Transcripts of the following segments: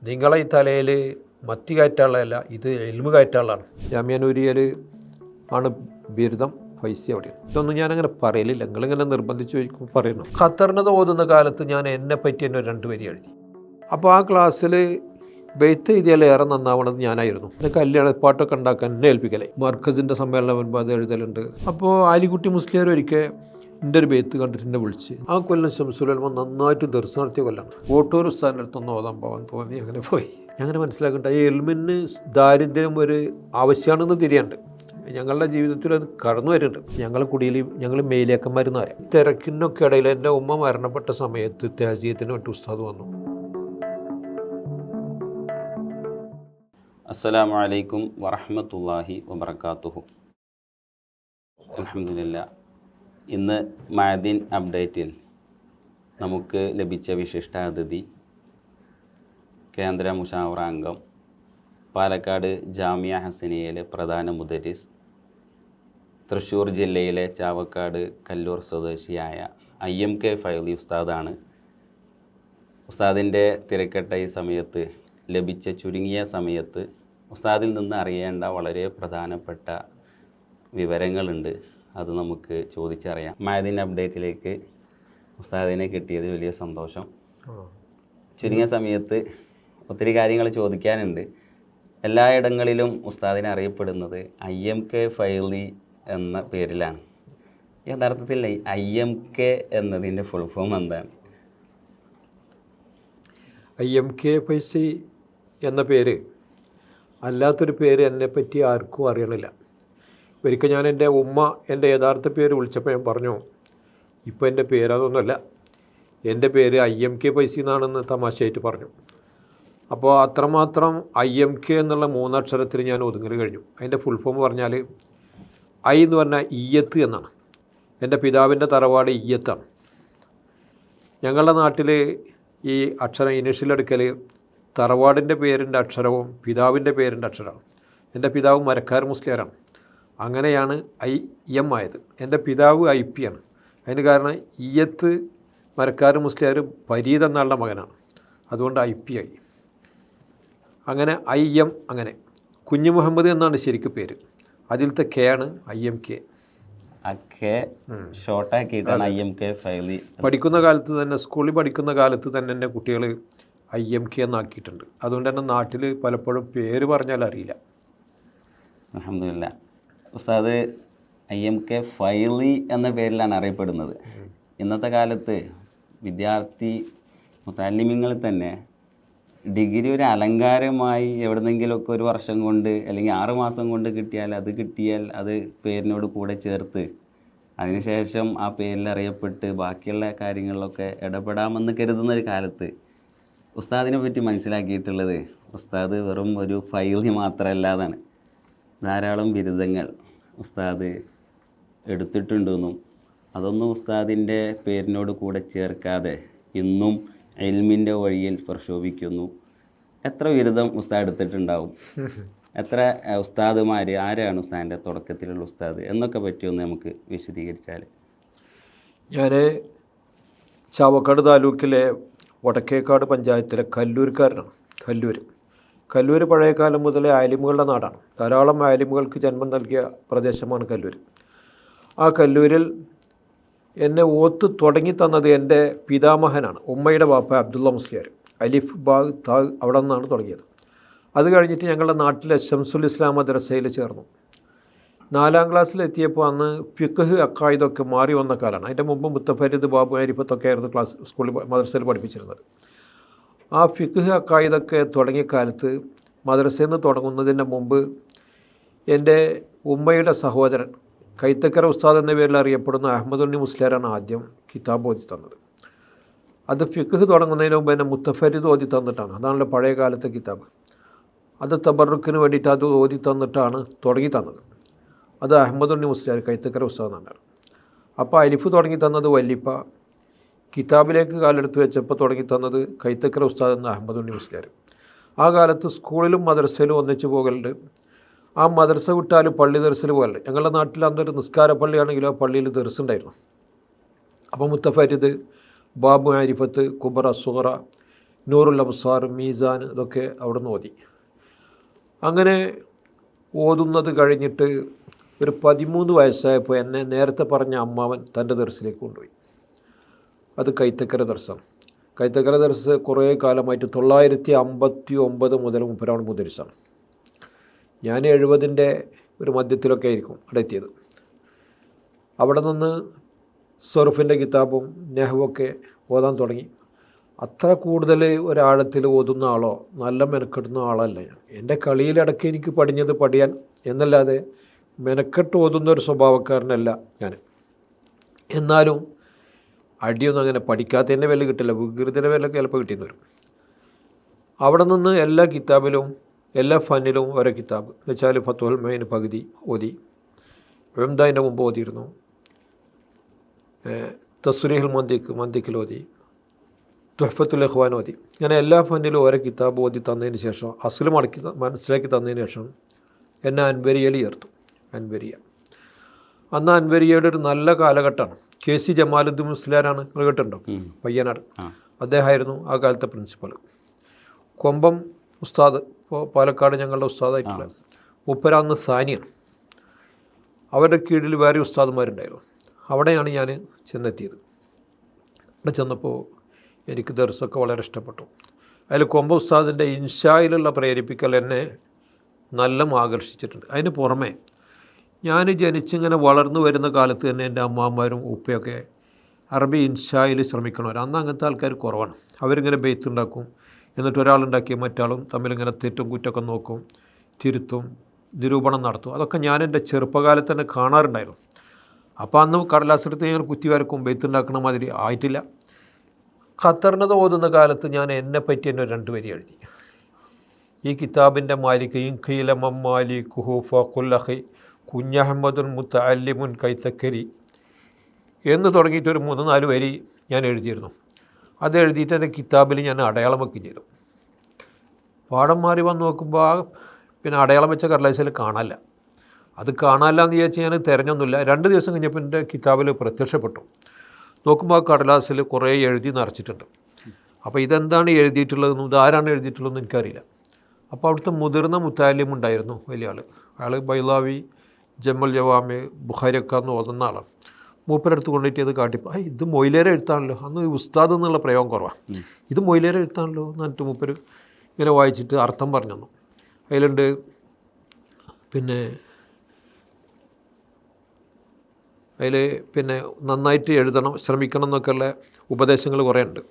നിങ്ങളെ ഈ തലയിൽ മത്തി കയറ്റാനുള്ളതല്ല, ഇത് എൽമ് കയറ്റാനുള്ളതാണ്. ജാമ്യാനൂരിയൽ ആണ് ബിരുദം, പൈസ അവിടെ. ഇതൊന്നും ഞാനങ്ങനെ പറയലില്ല, നിങ്ങളിങ്ങനെ നിർബന്ധിച്ച് ചോദിക്കും പറയുന്നു. ഖത്തറിനത് ഓതുന്ന കാലത്ത് ഞാൻ എന്നെപ്പറ്റി തന്നെ 2 വരി എഴുതി. അപ്പോൾ ആ ക്ലാസ്സിൽ ബെയ്ത്ത് എഴുതിയാൽ ഏറെ നന്നാവണത് ഞാനായിരുന്നു. എൻ്റെ കല്യാണപ്പാട്ടൊക്കെ ഉണ്ടാക്കാൻ എന്നെ ഏൽപ്പിക്കലേ. മർക്കസിൻ്റെ സമ്മേളനം വരുമ്പോൾ അത് എഴുതലുണ്ട്. അപ്പോൾ ആലിക്കുട്ടി മുസ്ലിയാർ ഒരിക്കൽ എൻ്റെ ഒരു ബെയ്ത്ത് കണ്ടിട്ട് എന്നെ വിളിച്ച്, ആ കൊല്ലം ശംസുലമ നന്നായിട്ട് ദർശനം നടത്തിയ കൊല്ലാണ്. ഓട്ടൂർ ഉസ്താദിൻ്റെ അടുത്തൊന്ന് ഓതാൻ പോകാൻ തോന്നി, അങ്ങനെ പോയി. അങ്ങനെ മനസ്സിലാക്കേണ്ട ഈ എൽമിന് ദാരിദ്ര്യം ഒരു ആവശ്യമാണെന്ന് തിരിയുണ്ട്. ഞങ്ങളുടെ ജീവിതത്തിൽ അത് കടന്നു വരുന്നുണ്ട്. ഞങ്ങളെ കുടിയിൽ ഞങ്ങൾ മേലിയാക്കന്മാരെന്ന് പറയാം. തിരക്കിനൊക്കെ ഇടയിൽ എൻ്റെ ഉമ്മ മരണപ്പെട്ട സമയത്ത് തഹസീയത്തിന് വേണ്ടി ഉസ്താദ് വന്നു. അസ്സലാമു അലൈക്കും വറഹ്മത്തുള്ളാഹി വബറകാതുഹു. അൽഹംദുലില്ലാ. ഇന്ന് മഅദീൻ അപ്ഡേറ്റിൽ നമുക്ക് ലഭിച്ച വിശിഷ്ടാതിഥി കേന്ദ്ര മുശാവറ അംഗം, പാലക്കാട് ജാമിയ ഹസനിയയിലെ പ്രധാന മുദരിസ്, തൃശ്ശൂർ ജില്ലയിലെ ചാവക്കാട് കല്ലൂർ സ്വദേശിയായ IMK ഫൈലി ഉസ്താദാണ്. ഉസ്താദിൻ്റെ തിരക്കട്ട ഈ സമയത്ത് ലഭിച്ച ചുരുങ്ങിയ സമയത്ത് ഉസ്താദിൽ നിന്ന് അറിയേണ്ട വളരെ പ്രധാനപ്പെട്ട വിവരങ്ങളുണ്ട്. അത് നമുക്ക് ചോദിച്ചറിയാം. മഅദീൻ അപ്ഡേറ്റിലേക്ക് ഉസ്താദിനെ കിട്ടിയത് വലിയ സന്തോഷം. ചുരുങ്ങിയ സമയത്ത് ഒത്തിരി കാര്യങ്ങൾ ചോദിക്കാനുണ്ട്. എല്ലായിടങ്ങളിലും ഉസ്താദിനെ അറിയപ്പെടുന്നത് IMK ഫൈലി എന്ന പേരിലാണ്. യഥാർത്ഥത്തിൽ IMK എന്നതിൻ്റെ ഫുൾ ഫോം എന്താണ്? IMK ഫൈസി എന്ന പേര് അല്ലാത്തൊരു പേര് എന്നെപ്പറ്റി ആർക്കും അറിയണില്ല. ഒരിക്കൽ ഞാൻ എൻ്റെ ഉമ്മ എൻ്റെ യഥാർത്ഥ പേര് വിളിച്ചപ്പോൾ ഞാൻ പറഞ്ഞു, ഇപ്പോൾ എൻ്റെ പേര് അതൊന്നുമല്ല, എൻ്റെ പേര് IMK ഫൈസി എന്നാണെന്ന് തമാശയായിട്ട് പറഞ്ഞു. അപ്പോൾ അത്രമാത്രം IMK എന്നുള്ള 3 അക്ഷരത്തിൽ ഞാൻ ഒതുങ്ങൽ കഴിഞ്ഞു. അതിൻ്റെ ഫുൾ ഫോം പറഞ്ഞാൽ I എന്ന് പറഞ്ഞാൽ ഇയ്യത്ത് എന്നാണ്. എൻ്റെ പിതാവിൻ്റെ തറവാട് ഇയ്യത്താണ്. ഞങ്ങളുടെ നാട്ടിൽ ഈ അക്ഷരം ഇനിഷ്യലെടുക്കൽ തറവാടിൻ്റെ പേരിൻ്റെ അക്ഷരവും പിതാവിൻ്റെ പേരിൻ്റെ അക്ഷരമാണ്. എൻ്റെ പിതാവ് മരക്കാർ മുസ്ലിയാരാണ്. അങ്ങനെയാണ് IM ആയത്. എൻ്റെ പിതാവ് IP ആണ്. അതിന് കാരണം ഇയ്യത്ത് മരക്കാർ മുസ്ലിയാർ പരീദ് എന്നാളുടെ മകനാണ്, അതുകൊണ്ട് IP ആയി. അങ്ങനെ IM. അങ്ങനെ കുഞ്ഞു മുഹമ്മദ് എന്നാണ് ശരിക്കും പേര്. അതിലത്തെ K ആണ് IMK. ഷോർട്ടാക്കിയിട്ടാണ് IMK ഫൈലി. പഠിക്കുന്ന കാലത്ത് തന്നെ, സ്കൂളിൽ പഠിക്കുന്ന കാലത്ത് തന്നെ എൻ്റെ കുട്ടികൾ IMK എന്നാക്കിയിട്ടുണ്ട്. അതുകൊണ്ട് തന്നെ നാട്ടിൽ പലപ്പോഴും പേര് പറഞ്ഞാൽ അറിയില്ല. അൽഹംദുലില്ലാ. ഉസ്താദ് IMK ഫൈലി എന്ന പേരിലാണ് അറിയപ്പെടുന്നത്. ഇന്നത്തെ കാലത്ത് വിദ്യാർത്ഥി മുതല്ലിമീങ്ങളിൽ തന്നെ ഡിഗ്രി ഒരു അലങ്കാരമായി എവിടെന്നെങ്കിലുമൊക്കെ ഒരു വർഷം കൊണ്ട് അല്ലെങ്കിൽ 6 മാസം കൊണ്ട് കിട്ടിയാൽ അത് പേരിനോട് കൂടെ ചേർത്ത് അതിനുശേഷം ആ പേരിൽ അറിയപ്പെട്ട് ബാക്കിയുള്ള കാര്യങ്ങളിലൊക്കെ ഇടപെടാമെന്ന് കരുതുന്നൊരു കാലത്ത് ഉസ്താദിനെ പറ്റി മനസ്സിലാക്കിയിട്ടുള്ളത് ഉസ്താദ് വെറും ഒരു ഫൈലി മാത്രമല്ലാതാണ്. ധാരാളം ബിരുദങ്ങൾ ഉസ്താദ് എടുത്തിട്ടുണ്ടെന്നും അതൊന്നും ഉസ്താദിൻ്റെ പേരിനോട് കൂടെ ചേർക്കാതെ ഇന്നും ഇൽമിൻ്റെ വഴിയിൽ പ്രക്ഷോഭിക്കുന്നു. എത്ര ബിരുദം ഉസ്താദ് എടുത്തിട്ടുണ്ടാവും? എത്ര ഉസ്താദുമാർ, ആരാണ് ഉസ്താദിൻ്റെ തുടക്കത്തിലുള്ള ഉസ്താദ് എന്നൊക്കെ പറ്റിയൊന്ന് നമുക്ക് വിശദീകരിച്ചാൽ. ഞാൻ ചാവക്കാട് താലൂക്കിലെ വടക്കേക്കാട് പഞ്ചായത്തിലെ കല്ലൂർക്കാരനാണ്. കല്ലൂർ പഴയ കാലം മുതലേ ആലിമുകളുടെ നാടാണ്. ധാരാളം ആലിമുകൾക്ക് ജന്മം നൽകിയ പ്രദേശമാണ് കല്ലൂർ. ആ കല്ലൂരിൽ എന്നെ ഓത്ത് തുടങ്ങി തന്നത് എൻ്റെ പിതാമഹനാണ്, ഉമ്മയുടെ ബാപ്പ അബ്ദുള്ള മുസ്ലിയാർ. അലിഫ് ബാഗ് താഗ് അവിടെ നിന്നാണ് തുടങ്ങിയത്. അത് കഴിഞ്ഞിട്ട് ഞങ്ങളുടെ നാട്ടിലെ ശംസുൽ ഇസ്ലാം മദ്രസയിൽ ചേർന്നു. 4ാം ക്ലാസ്സിലെത്തിയപ്പോൾ അന്ന് ഫിഖ് അക്കായിദൊക്കെ മാറി വന്ന കാലമാണ്. അതിൻ്റെ മുമ്പ് മുത്തഫരീദ് ബാബു അരിഫത്തൊക്കെ ആയിരുന്നു സ്കൂളിൽ മദ്രസയിൽ പഠിപ്പിച്ചിരുന്നത്. ആ ഫിഖ് അക്കായിദൊക്കെ തുടങ്ങിയ കാലത്ത് മദ്രസയിൽ നിന്ന് തുടങ്ങുന്നതിന് മുമ്പ് എൻ്റെ ഉമ്മയുടെ സഹോദരൻ കൈത്തക്കര ഉസ്താദ് എന്ന പേരിൽ അറിയപ്പെടുന്ന അഹമ്മദുണ്ണി മുസ്ലിയാരാണ് ആദ്യം കിതാബ് ഓതി തന്നത്. അത് ഫിഖ് തുടങ്ങുന്നതിന് മുമ്പ് തന്നെ മുത്തഫരീദ് ഓതി തന്നിട്ടാണ്. അതാണല്ലോ പഴയ കാലത്തെ കിതാബ്. അത് തബറുക്കിന് വേണ്ടിയിട്ട് അത് ഓതി തന്നിട്ടാണ് തുടങ്ങി തന്നത്. അത് അഹമ്മദുണ്ണി മുസ്ലിയാർ കൈത്തക്കര ഉസ്താദ് എന്നാണ്. അപ്പോൾ അലിഫ് തുടങ്ങി തന്നത് വല്ലിപ്പ, കിതാബിലേക്ക് കാലെടുത്ത് വെച്ചപ്പോൾ തുടങ്ങി തന്നത് കൈത്തക്കര ഉസ്താദ് എന്ന അഹമ്മദുണ്ണി മുസ്ലിയാർ. ആ കാലത്ത് സ്കൂളിലും മദ്രസയിലും ഒന്നിച്ച് പോകലുണ്ട്. ആ മദ്രസ വിട്ടാൽ പള്ളി ദർസിൽ പോകലുണ്ട്. ഞങ്ങളുടെ നാട്ടിൽ അന്നൊരു നിസ്കാര പള്ളിയാണെങ്കിലും ആ പള്ളിയിൽ ദർസുണ്ടായിരുന്നു. അപ്പോൾ മുത്തഫരീദ്, ബാബു ആരിഫത്ത്, കുബറ, സുഹറ നൂറുൽ അബ്സാർ, മീസാൻ ഇതൊക്കെ അവിടെ നിന്ന് ഓതി. അങ്ങനെ ഓതുന്നത് കഴിഞ്ഞിട്ട് ഒരു 13 വയസ്സായപ്പോൾ എന്നെ നേരത്തെ പറഞ്ഞ അമ്മാവൻ തൻ്റെ ദർസിലേക്ക് കൊണ്ടുപോയി. അത് കൈത്തക്കര ദർസാണ്. കൈത്തക്കര ദർസ് കുറേ കാലമായിട്ട് 959 മുതൽ മുപ്പരാണ് മുദരിസാണ്. ഞാൻ 70-ൻ്റെ ഒരു മധ്യത്തിലൊക്കെ ആയിരിക്കും അവിടെ എത്തിയത്. അവിടെ നിന്ന് സർഫിൻ്റെ കിതാബും നെഹ്വൊക്കെ ഓതാൻ തുടങ്ങി. അത്ര കൂടുതൽ ഒരാഴത്തിൽ ഓതുന്ന ആളോ നല്ല മെനക്കെടുന്ന ആളല്ല ഞാൻ. എൻ്റെ കളിയിലിടയ്ക്ക് എനിക്ക് പഠിഞ്ഞത് പഠിയാൻ എന്നല്ലാതെ മെനക്കെട്ട് ഓതുന്ന ഒരു സ്വഭാവക്കാരനല്ല ഞാൻ. എന്നാലും അടിയൊന്നും അങ്ങനെ പഠിക്കാത്തതിൻ്റെ വില കിട്ടില്ല, വികൃതിയുടെ വില ചിലപ്പോൾ കിട്ടിയെന്ന് വരും. അവിടെ നിന്ന് എല്ലാ കിതാബിലും എല്ലാ ഫന്നിലും ഓരോ കിതാബ് എന്ന് വെച്ചാൽ ഫത്തുൽ മൈൻ പകുതി ഓതി, ഉംദയുടെ മുമ്പ് ഓതിയിരുന്നു, തസ്രീഹുൽ മന്ദിക്കിൽ ഓതി, തുഹ്ഫത്തുൽ ഇഖ്വാൻ ഓതി. ഇങ്ങനെ എല്ലാ ഫന്നിലും ഓരോ കിതാബ് ഓതി തന്നതിന് ശേഷം അസ്ല് മനസ്സിലാക്കി തന്നതിന് ശേഷം എന്നെ അൻവരിയയിൽ ചേർത്തു. അൻവരിയ അന്ന് അൻവരിയയുടെ ഒരു നല്ല കാലഘട്ടമാണ്. KC ജമാലുദ്ദീൻ മുസ്ലിയാരാണ്, നിങ്ങൾ കേട്ടിട്ടുണ്ടോ? പയ്യനാട്. അദ്ദേഹമായിരുന്നു ആ കാലത്തെ പ്രിൻസിപ്പൾ. കൊമ്പം ഉസ്താദ്, ഇപ്പോൾ പാലക്കാട് ഞങ്ങളുടെ ഉസ്താദായിട്ടുള്ള മൂപ്പര അന്ന് സാനിയാണ്. അവരുടെ കീഴിൽ വേറെ ഉസ്താദുമാരുണ്ടായിരുന്നു. അവിടെയാണ് ഞാൻ ചെന്നെത്തിയത്. അവിടെ ചെന്നപ്പോൾ എനിക്ക് ദർസൊക്കെ വളരെ ഇഷ്ടപ്പെട്ടു. അതിൽ കൊമ്പം ഉസ്താദിൻ്റെ ഇൻഷായിലുള്ള പ്രേരിപ്പിക്കൽ എന്നെ നല്ല ആകർഷിച്ചിട്ടുണ്ട്. അതിന് പുറമെ ഞാൻ ജനിച്ചിങ്ങനെ വളർന്നു വരുന്ന കാലത്ത് തന്നെ എൻ്റെ അമ്മാമാരും ഉപ്പയൊക്കെ അറബി ഇൻഷായിൽ ശ്രമിക്കണവർ. അന്ന് അങ്ങനത്തെ ആൾക്കാർ കുറവാണ്. അവരിങ്ങനെ ബെയ്ത്തുണ്ടാക്കും, എന്നിട്ട് ഒരാളുണ്ടാക്കി മറ്റാളും തമ്മിലിങ്ങനെ തെറ്റും കുറ്റമൊക്കെ നോക്കും, തിരുത്തും, നിരൂപണം നടത്തും. അതൊക്കെ ഞാൻ എൻ്റെ ചെറുപ്പകാലത്ത് തന്നെ കാണാറുണ്ടായിരുന്നു. അപ്പോൾ അന്ന് കടലാസെടുത്ത് ഞാൻ കുത്തി വരക്കും, ബെയ്ത്തുണ്ടാക്കണ മാതിരി ആയിട്ടില്ല. ഖത്തറിനത് ഓതുന്ന കാലത്ത് ഞാൻ എന്നെപ്പറ്റി തന്നെ 2 വരി എഴുതി. ഈ കിതാബിൻ്റെ മാലിക് ഇൻഖീലമം മാലിക് ഹുഫ കുല്ലഹി കുഞ്ഞഹമ്മദുൻ മുത്തഅല്ലിമുൻ കൈത്തക്കരി എന്ന് തുടങ്ങിയിട്ട് ഒരു 3-4 വരി ഞാൻ എഴുതിയിരുന്നു. അത് എഴുതിയിട്ട് എൻ്റെ കിതാബിൽ ഞാൻ അടയാളം വെക്കുകയും ചെയ്തു. പാഠം മാറി വന്ന് നോക്കുമ്പോൾ പിന്നെ അടയാളം വെച്ച കടലാസിൽ കാണാനില്ല. അത് കാണാനില്ല എന്ന് വിചാരിച്ച് ഞാൻ തിരഞ്ഞൊന്നുമില്ല. 2 ദിവസം കഴിഞ്ഞപ്പോൾ എൻ്റെ കിതാബിൽ പ്രത്യക്ഷപ്പെട്ടു. നോക്കുമ്പോൾ ആ കടലാസിൽ കുറേ എഴുതി നിറച്ചിട്ടുണ്ട്. അപ്പോൾ ഇതെന്താണ് എഴുതിയിട്ടുള്ളതെന്നും ഇതാരാണ് എഴുതിയിട്ടുള്ളതെന്നും എനിക്കറിയില്ല. അപ്പോൾ അവിടുത്തെ മുതിർന്ന മുത്താലിം ഉണ്ടായിരുന്നു, വലിയ ആൾ. അയാൾ ബൈലാവി, ജമ്മൽ ജവാമി, ബുഖാരിയൊക്കെ എന്ന് ഓതുന്ന ആളാണ്. മൂപ്പരെടുത്ത് കൊണ്ടിട്ട് ഇത് കാട്ടിപ്പോൾ ഇത് മൊയിലേരെ എഴുത്താണല്ലോ. അന്ന് ഉസ്താദ് എന്നുള്ള പ്രയോഗം കുറവാണ്. ഇത് മൊയിലേരെ എഴുത്താണല്ലോ എന്ന് പറഞ്ഞിട്ട് മൂപ്പര് ഇങ്ങനെ വായിച്ചിട്ട് അർത്ഥം പറഞ്ഞു തന്നു. അതിലുണ്ട് പിന്നെ നന്നായിട്ട് എഴുതണം, ശ്രമിക്കണം എന്നൊക്കെയുള്ള ഉപദേശങ്ങൾ കുറേ ഉണ്ട്.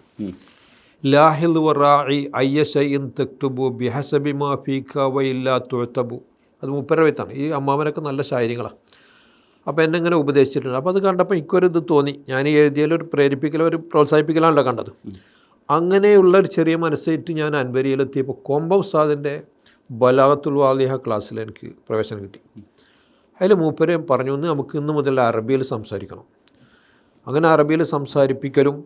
ലാഹിൽ വറാഇ അയ്യശൈൻ തക്തുബു ബിഹസബി മാ ഫീക വഇല്ലാ തുഅതബു. അത് മൂപ്പരുടെ വെത്താണ്. ഈ അമ്മാവനൊക്കെ നല്ല ശായരികളാണ്. അപ്പോൾ എന്നെ ഇങ്ങനെ ഉപദേശിച്ചിട്ടുണ്ട്. അപ്പോൾ അത് കണ്ടപ്പോൾ എനിക്കൊരു ഇത് തോന്നി. ഞാൻ ഈ എഴുതിയാലൊരു പ്രേരിപ്പിക്കലോ ഒരു പ്രോത്സാഹിപ്പിക്കലാണല്ലോ കണ്ടത്. അങ്ങനെയുള്ള ഒരു ചെറിയ മനസ്സായിട്ട് ഞാൻ അൻവരിയിലെത്തിയപ്പോൾ കൊമ്പ ഉസ്താദിൻ്റെ ബലാഗത്തുൽ വാളിഹ ക്ലാസ്സിൽ എനിക്ക് പ്രവേശനം കിട്ടി. അതിൽ മൂപ്പര് പറഞ്ഞു, നമുക്ക് ഇന്ന് മുതൽ അറബിയിൽ സംസാരിക്കണം. അങ്ങനെ അറബിയിൽ സംസാരിപ്പിക്കലും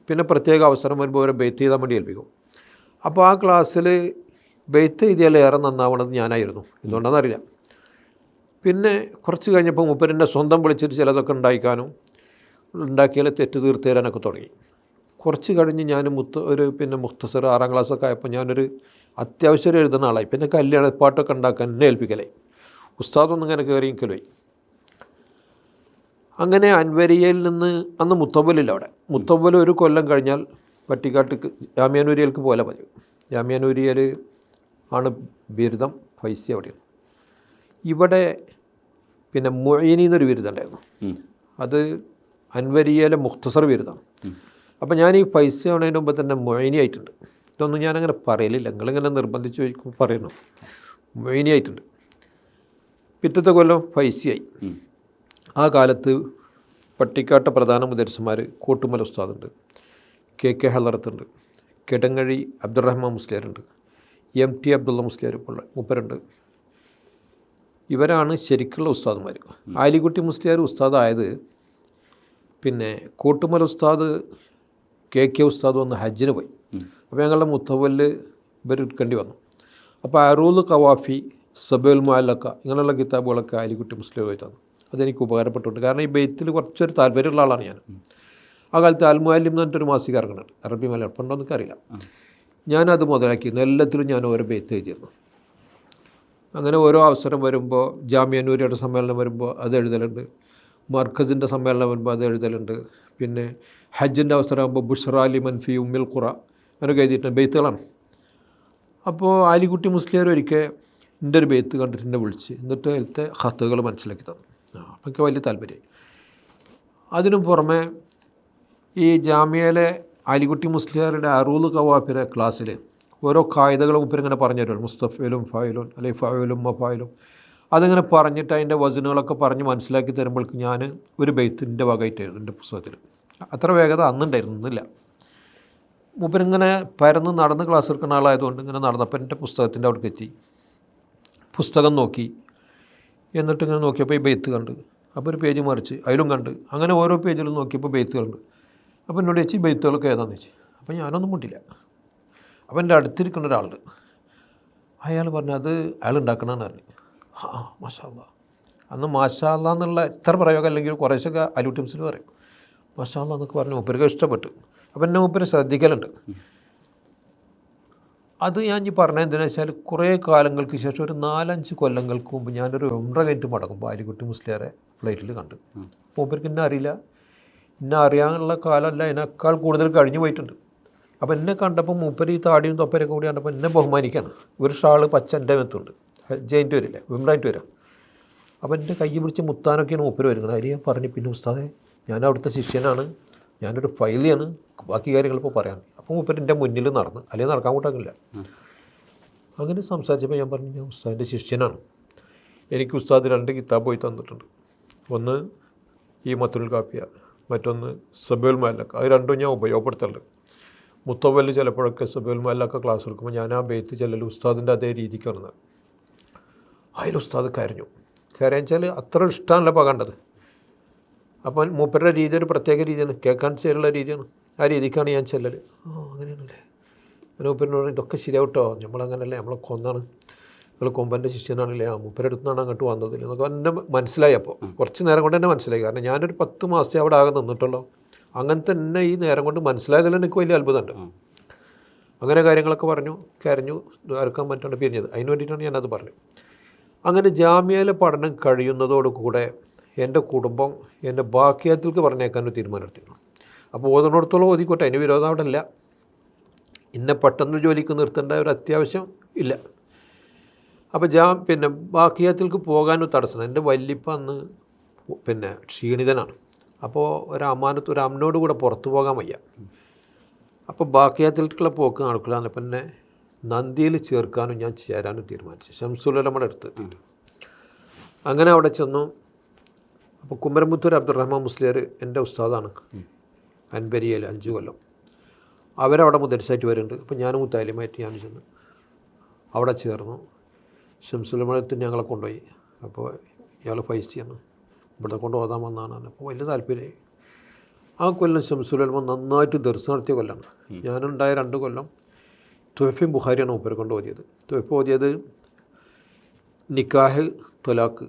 പിന്നെ പ്രത്യേക അവസരം വരുമ്പോൾ അവരെ ബെയ്ത്ത് ചെയ്താൽ വേണ്ടി ഏൽപ്പിക്കും. അപ്പോൾ ആ ക്ലാസ്സിൽ ബെയ്ത്ത് എഴുതിയാൽ ഏറെ നന്നാവണത് ഞാനായിരുന്നു. എന്തുകൊണ്ടാണെന്നറിയില്ല. പിന്നെ കുറച്ച് കഴിഞ്ഞപ്പോൾ മൂപ്പരെന്നെ സ്വന്തം വിളിച്ചിട്ട് ചിലതൊക്കെ ഉണ്ടാക്കിയാൽ തെറ്റ് തീർത്ത് തരാനൊക്കെ തുടങ്ങി. കുറച്ച് കഴിഞ്ഞ് ഞാൻ മുഖ്തസർ 6-ാം ക്ലാസ്സൊക്കെ ആയപ്പോൾ ഞാനൊരു അത്യാവശ്യം എഴുതുന്ന ആളായി. പിന്നെ കല്യാണപ്പാട്ടൊക്കെ ഉണ്ടാക്കാൻ എന്നെ ഏൽപ്പിക്കലായി. ഉസ്താദൊന്നും ഇങ്ങനെ കയറി നിൽക്കലായി. അങ്ങനെ അൻവരിയയിൽ നിന്ന് അന്ന് മുത്തവ്വലില്ല. അവിടെ മുത്തവ്വൽ ഒരു കൊല്ലം കഴിഞ്ഞാൽ പട്ടിക്കാട്ട് ജാമ്യാനൂരിയൽക്ക് പോലെ പതിവ്. ജാമ്യാനൂരിയൽ ആണ് ബിരുദം, ഫൈസി അവിടെയാണ്. ഇവിടെ പിന്നെ മൊയ്നി എന്നൊരു ബിരുദം ഉണ്ടായിരുന്നു. അത് അൻവരിയയിലെ മുഖ്തസർ ബിരുദമാണ്. അപ്പോൾ ഞാൻ ഈ ഫൈസി ആവുന്നതിന് മുമ്പ് തന്നെ മൊയ്നി ആയിട്ടുണ്ട്. ഇതൊന്നും ഞാനങ്ങനെ പറയലില്ല, നിങ്ങളിങ്ങനെ നിർബന്ധിച്ച് ചോദിക്കുമ്പോൾ പറയണം. മൊയ്നി ആയിട്ടുണ്ട്. പിറ്റത്തെ കൊല്ലം ഫൈസിയായി. ആ കാലത്ത് പട്ടിക്കാട്ട പ്രധാന മുദരിസുമാർ കോട്ടുമല ഉസ്താദുണ്ട്, KK ഹലറത്തുണ്ട്, കിടങ്ങഴി അബ്ദുറഹ്മാൻ മുസ്ലിയാരുണ്ട്, MT അബ്ദുള്ള മുസ്ലിയാർ മൂപ്പരുണ്ട്. ഇവരാണ് ശരിക്കുള്ള ഉസ്താദുമാർ. ആലിക്കുട്ടി മുസ്ലിയാർ ഉസ്താദായത് പിന്നെ കോട്ടുമല ഉസ്താദ് KK ഉസ്താദ് വന്ന് ഹജ്ജിന് പോയി. അപ്പോൾ ഞങ്ങളുടെ മുത്തവ്വല് ഇവർ എടുക്കേണ്ടി വന്നു. അപ്പോൾ അറൂൽ ഖവാഫി, സബുൽ മുഅല്ലഖ ഇങ്ങനെയുള്ള കിതാബുകളൊക്കെ ആലിക്കുട്ടി മുസ്ലിം പോയി തന്നു. അതെനിക്ക് ഉപകാരപ്പെട്ടിട്ടുണ്ട്. കാരണം ഈ ബെയ്ത്തിൽ കുറച്ചൊരു താല്പര്യമുള്ള ആളാണ് ഞാൻ. ആ കാലത്ത് അൽ മുഅല്ലിം എന്ന് പറഞ്ഞിട്ടൊരു മാസിക ഇറങ്ങുന്നുണ്ട്, അറബി മലയാളം. ഉണ്ടോ എന്നൊക്കെ അറിയില്ല. ഞാനത് മുതലാക്കിയിരുന്നു. എല്ലാത്തിലും ഞാൻ ഓരോ ബെയ്ത്ത് എഴുതിയിരുന്നു. അങ്ങനെ ഓരോ അവസരം വരുമ്പോൾ ജാമ്യാനൂരിയുടെ സമ്മേളനം വരുമ്പോൾ അത് എഴുതലുണ്ട്, മർക്കസിൻ്റെ സമ്മേളനം വരുമ്പോൾ അത് എഴുതലുണ്ട്, പിന്നെ ഹജ്ജിൻ്റെ അവസരമാകുമ്പോൾ ബുഷ്റാലി മൻഫി ഉമ്മിൽ ഖുറ അങ്ങനെയൊക്കെ എഴുതിയിട്ടുണ്ട്, ബെയ്ത്തുകളാണ്. അപ്പോൾ ആലിക്കുട്ടി മുസ്ലിയാർ ഒരിക്കൽ എൻ്റെ ഒരു ബെയ്ത്ത് കണ്ടിട്ട് എന്നെ വിളിച്ച്, എന്നിട്ട് അതിലത്തെ ഹത്തുകൾ മനസ്സിലാക്കി തന്നു. അപ്പോൾ എനിക്ക് വലിയ താല്പര്യമായി. അതിനു പുറമെ ഈ ജാമ്യയിലെ ആലിക്കുട്ടി മുസ്ലിയാരുടെ അറൂദ് ഖവാഫിലെ ക്ലാസ്സിൽ ഓരോ കായികകളും ഇങ്ങനെ പറഞ്ഞു തരുമല്ലോ, മുസ്തഫയിലും ഫായിലും അല്ലെങ്കിൽ ഫായിലും മഫായിലും അതിങ്ങനെ പറഞ്ഞിട്ട് അതിൻ്റെ വസനുകളൊക്കെ പറഞ്ഞ് മനസ്സിലാക്കി തരുമ്പോഴേക്ക് ഞാൻ ഒരു ബെയ്ത്തിൻ്റെ ഭാഗമായിട്ടായിരുന്നു എൻ്റെ പുസ്തകത്തിൽ. അത്ര വേഗത അന്നുണ്ടായിരുന്നില്ല. മൂപ്പരിങ്ങനെ പരന്ന് നടന്ന് ക്ലാസ് എടുക്കുന്ന ആളായതുകൊണ്ട് ഇങ്ങനെ നടന്നപ്പോൾ എൻ്റെ പുസ്തകത്തിൻ്റെ അവിടേക്ക് എത്തി, പുസ്തകം നോക്കി, എന്നിട്ട് ഇങ്ങനെ നോക്കിയപ്പോൾ ഈ ബെയ്ത്ത് കണ്ട്, അപ്പോൾ ഒരു പേജ് മറിച്ച് അതിലും കണ്ട്, അങ്ങനെ ഓരോ പേജിലും നോക്കിയപ്പോൾ ബെയ്ത്തുകളുണ്ട്. അപ്പോൾ എന്നോട് ചേച്ചി ബെയ്ത്തുകളൊക്കെ ഏതാണെന്ന് വെച്ച്. അപ്പോൾ ഞാനൊന്നും മുണ്ടില്ല. അപ്പോൾ എൻ്റെ അടുത്തിരിക്കുന്ന ഒരാളുണ്ട്, അയാൾ പറഞ്ഞു അത് അയാൾ ഉണ്ടാക്കണമെന്ന് പറഞ്ഞു. ആ മാഷാ അല്ലാ. അന്ന് മാഷാ അല്ലാ എന്നുള്ള എത്ര പ്രയോഗം അല്ലെങ്കിൽ കുറേശ്ശൊക്കെ അലൂട്ടിംസിൽ പറയും മാഷാ അല്ലാ എന്നൊക്കെ പറഞ്ഞു. മൂപ്പർക്ക് ഇഷ്ടപ്പെട്ടു. അപ്പം എന്നെ മൂപ്പര് ശ്രദ്ധിക്കലുണ്ട്. അത് ഞാൻ ഈ പറഞ്ഞത് എന്തിനാ വെച്ചാൽ കുറേ കാലങ്ങൾക്ക് ശേഷം ഒരു 4-5 കൊല്ലങ്ങൾക്ക് മുമ്പ് ഞാനൊരു ഉംറ കഴിഞ്ഞിട്ട് മടങ്ങുമ്പോൾ ആലിക്കുട്ടി മുസ്ലിയാരെ ഫ്ലൈറ്റിൽ കണ്ടു. മൂപ്പർക്ക് എന്നെ അറിയില്ല, എന്നെ അറിയാനുള്ള കാലമല്ല, എന്നെക്കാൾ കൂടുതൽ കഴിഞ്ഞു പോയിട്ടുണ്ട്. അപ്പോൾ എന്നെ കണ്ടപ്പോൾ മൂപ്പര് ഈ താടിയും തൊപ്പരൊക്കെ കൂടി കണ്ടപ്പോൾ എന്നെ ബഹുമാനിക്കാണ്. ഒരു ഷാള് പച്ച എൻ്റെ മെത്തുണ്ട്, ജയിൻറ്റ് വരില്ലേ, ഉംറായിട്ട് വരാം. അപ്പോൾ എൻ്റെ കൈ പിടിച്ച് മുത്താനൊക്കെയാണ് മൂപ്പര് വരുന്നത്. അതിന് ഞാൻ പറഞ്ഞു, പിന്നെ ഉസ്താദേ ഞാൻ അവിടുത്തെ ശിഷ്യനാണ്, ഞാനൊരു ഫൈലിയാണ്, ബാക്കി കാര്യങ്ങളിപ്പോൾ പറയാൻ. അപ്പോൾ മൂപ്പര് എൻ്റെ മുന്നിൽ നടന്ന്, അല്ലെങ്കിൽ നടക്കാൻ കൂട്ടാക്കില്ല. അങ്ങനെ സംസാരിച്ചപ്പോൾ ഞാൻ പറഞ്ഞു, ഞാൻ ഉസ്താദിൻ്റെ ശിഷ്യനാണ്, എനിക്ക് ഉസ്താദ് 2 കിതാബ് പോയി തന്നിട്ടുണ്ട്. ഒന്ന് ഈ മത്തുൽ കാഫിയ, മറ്റൊന്ന് സബുൽ മഅല്ലഖ്. അത് രണ്ടും ഞാൻ ഉപയോഗപ്പെടുത്തുന്നുണ്ട്. മുത്തവല്ല് ചിലപ്പോഴൊക്കെ സബുൽ മഅല്ലഖ് ക്ലാസ് എടുക്കുമ്പോൾ ഞാൻ ആ ബെയ്ത്ത് ചെല്ലൽ ഉസ്താദിൻ്റെ അതേ രീതിക്ക് വന്നത്. അതിൽ ഉസ്താദ് കരഞ്ഞു വെച്ചാൽ അത്ര ഇഷ്ടമാണല്ലോ ഇപ്പോൾ കണ്ടത്. അപ്പം മൂപ്പരുടെ രീതി ഒരു പ്രത്യേക രീതിയാണ്, കേൾക്കാൻ ചേരുള്ള രീതിയാണ്. ആ രീതിക്കാണ് ഞാൻ ചെല്ലൽ. അങ്ങനെയാണല്ലേ. അങ്ങനെ മൂപ്പരിനോട് ഇതൊക്കെ ശരിയാവട്ടോ, നമ്മളങ്ങനല്ലേ, നമ്മളെ കൊന്നാണ്, നിങ്ങൾ കൊമ്പൻ്റെ ശിഷ്യനാണല്ലേ, ആ മൂപ്പരുടെ അടുത്താണ് അങ്ങോട്ട് വന്നത് എന്നൊക്കെ എന്നെ മനസ്സിലായി. അപ്പോൾ കുറച്ച് നേരം കൊണ്ട് തന്നെ മനസ്സിലായി. കാരണം ഞാനൊരു 10 മാസത്തെ അവിടെ ആകെ നിന്നിട്ടുള്ളൂ. അങ്ങനെ തന്നെ ഈ നേരം കൊണ്ട് മനസ്സിലായതിൽ എനിക്ക് വലിയ അത്ഭുതമുണ്ട്. അങ്ങനെ കാര്യങ്ങളൊക്കെ പറഞ്ഞു, കരഞ്ഞു, ദ്വാരക്കാൻ പറ്റാണ്ട് പിരിഞ്ഞത്. അതിന് വേണ്ടിയിട്ടാണ് ഞാനത് പറഞ്ഞത്. അങ്ങനെ ജാമ്യയിലെ പഠനം കഴിയുന്നതോടുകൂടെ എൻ്റെ കുടുംബം എൻ്റെ ബാക്കിയത്തിലേക്ക് പറഞ്ഞേക്കാനൊരു തീരുമാനമെടുത്തിരുന്നു. അപ്പോൾ ഓതുന്നിടത്തോളം ഓതിക്കോട്ടെ, അതിന് വിരോധം അവിടെ ഇല്ല. ഇന്നെ പെട്ടെന്ന് ജോലിക്ക് നിർത്തേണ്ട ഒരു അത്യാവശ്യം ഇല്ല. അപ്പോൾ പിന്നെ ബാക്കിയത്തിലേക്ക് പോകാനൊരു തടസ്സം. എൻ്റെ വല്യപ്പ അന്ന് പിന്നെ ക്ഷീണിതനാണ്. അപ്പോൾ ഒരു അമ്മനോട് കൂടെ പുറത്തു പോകാൻ വയ്യ. അപ്പോൾ ബാക്കിയത്തിലേക്കുള്ള പോക്ക് നടക്കില്ല. അപ്പം എന്നെ നന്ദിയിൽ ചേർക്കാനും ഞാൻ ചേരാനും തീരുമാനിച്ചു, ശംസുലമയുടെ അടുത്തെത്തിയിട്ട്. അങ്ങനെ അവിടെ ചെന്നു. അപ്പോൾ കുമരംപുത്തൂർ അബ്ദുറഹ്മാൻ മുസ്ലിയാർ എൻ്റെ ഉസ്താദാണ്, അൻപരിയയിൽ 5 കൊല്ലം. അവരവിടെ മുദരിസായിട്ട് വരുന്നുണ്ട്. അപ്പോൾ ഞാൻ മുത്താലിമായിട്ട് ഞാൻ ചെന്നു അവിടെ ചേർന്നു. ശംസുലമടത്ത് ഞങ്ങളെ കൊണ്ടുപോയി. അപ്പോൾ ഇയാൾ ഫൈസിയാണ്, ഇവിടെ കൊണ്ട് ഓതാൻ വന്നതാണ്. അപ്പോൾ വലിയ താല്പര്യമായി. ആ കൊല്ലം ശംസുലമ നന്നായിട്ട് ദർസ് നടത്തിയ കൊല്ലമാണ്. ഞാനുണ്ടായ 2 കൊല്ലം തുഹഫയും ബുഖാരിയാണ് മൂപ്പരെ കൊണ്ട് ഓതിയത്. തുഹഫ് ഓതിയത് നിക്കാഹ് തൊലാക്ക്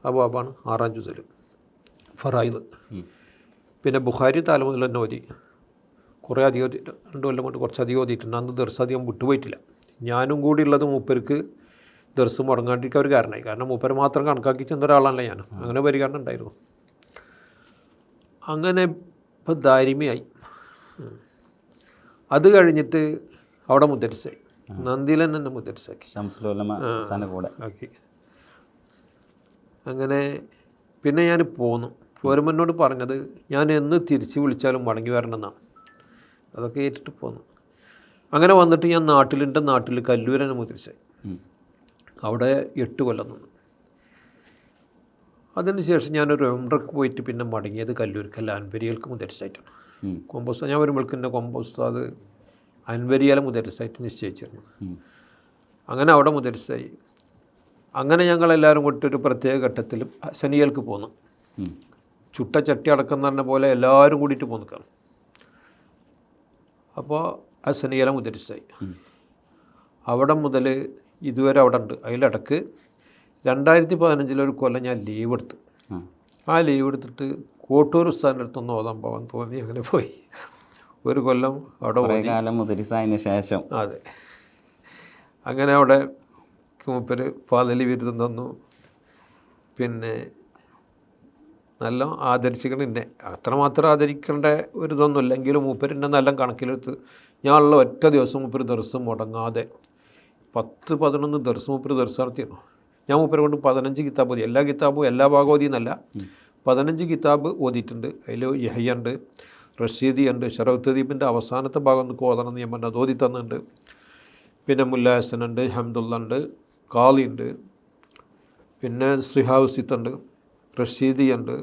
ആ ബാബാണ്, 6-ാം ജുസിൽ ഫറായിദ്. പിന്നെ ബുഖാരി തല മുതൽ തന്നെ ഓതി. കുറേ അധികം 2 കൊല്ലം കൊണ്ട് കുറച്ചധികം ഓതിയിട്ടുണ്ട്. അന്ന് ദർസ് അധികം വിട്ടുപോയിട്ടില്ല. ഞാനും കൂടി ഉള്ളത് മൂപ്പർക്ക് ദർസ് മുടങ്ങാണ്ടിരിക്കാൻ ഒരു കാരണമായി. കാരണം മൂപ്പര് മാത്രം കണക്കാക്കി ചെന്ന ഒരാളാണല്ലോ ഞാൻ. അങ്ങനെ പരിഗണന ഉണ്ടായിരുന്നു. അങ്ങനെ ഇപ്പം ദാരിമിയായി. അത് കഴിഞ്ഞിട്ട് അവിടെ മുദരിസായി, നന്ദിയിൽ തന്നെ മുദരിസാക്കി ആക്കി. അങ്ങനെ പിന്നെ ഞാൻ പോന്നു. പോരുമ്പോൾ പറഞ്ഞത് ഞാൻ എന്ന് തിരിച്ച് വിളിച്ചാലും മടങ്ങി വരണമെന്നാണ്. അതൊക്കെ ഏറ്റിട്ട് പോന്നു. അങ്ങനെ വന്നിട്ട് ഞാൻ നാട്ടിൽ കല്ലൂരാണ് മുദരിസായി. അവിടെ 8 കൊല്ലം നിന്നു. അതിന് ശേഷം ഞാനൊരു ഉംറക്ക് പോയിട്ട് പിന്നെ മടങ്ങിയത് കല്ലൂർക്കല്ല, അൻവരിയൽക്ക് മുദരിസായിട്ടാണ്. കൊമ്പോസ്താദ് ഞാൻ വരുമ്പോഴേക്ക് എൻ്റെ കൊമ്പോസ്താദ് അൻവരിയാലെ മുദരിസായിട്ട് നിശ്ചയിച്ചിരുന്നു. അങ്ങനെ അവിടെ മുദരിസായി. അങ്ങനെ ഞങ്ങളെല്ലാവരും കൂട്ടിയൊരു പ്രത്യേക ഘട്ടത്തിൽ ഹസനിയൽക്ക് പോന്നു. ചുട്ട ചട്ടി അടക്കം പറഞ്ഞ പോലെ എല്ലാവരും കൂടിയിട്ട് പോന്നിക്കാണ്. അപ്പോൾ ഹസനിയല മുദരിസായി. അവിടെ മുതൽ ഇതുവരെ അവിടെ ഉണ്ട്. അതിലിടക്ക് 2015 ഒരു കൊല്ലം ഞാൻ ലീവ് എടുത്ത്. ആ ലീവ് എടുത്തിട്ട് കോട്ടൂർ ഉസ്താദിൻ്റെ അടുത്തൊന്ന് ഓതാൻ പോകാൻ തോന്നി. അങ്ങനെ പോയി. ഒരു കൊല്ലം അവിടെ കുറേ കാലം മുദരിസായതിനു ശേഷം. അതെ, അങ്ങനെ അവിടെ മൂപ്പര് ഫാദലി ബിരുദം തന്നു. പിന്നെ നല്ല ആദരിച്ചിക്കണം. എന്നെ അത്രമാത്രം ആദരിക്കേണ്ട ഒരു ഇതൊന്നുമില്ല, എങ്കിലും മൂപ്പര് എന്നെ നല്ല കണക്കിലെടുത്ത് ഞാനുള്ള ഒറ്റ ദിവസം മൂപ്പര് ദർസ് മുടങ്ങാതെ 10-11 ദർസ് മൂപ്പര് ദർസ് നടത്തിയിരുന്നു. ഞാൻ മൂപ്പരെ കൊണ്ട് 15 കിതാബ് ഓതി. എല്ലാ കിതാബും എല്ലാ ഭാഗം ഓതിയെന്നല്ല, 15 കിതാബ് ഓതിയിട്ടുണ്ട്. അതിൽ യഹ്യ ഉണ്ട്, റഷീദി ഉണ്ട്, ഷറഫ് തദീബിൻ്റെ അവസാനത്തെ ഭാഗം ഒന്ന് ഓതണം എന്ന് ഞാൻ പറഞ്ഞത് ഓതി തന്നിട്ടുണ്ട്. പിന്നെ മുല്ല ഹസൻ ഉണ്ട്, ഹംദുള്ള ഉണ്ട്, ഖാലി ഉണ്ട്, പിന്നെ സിഹാവ് സിത്തുണ്ട്, റഷീദി ഉണ്ട്,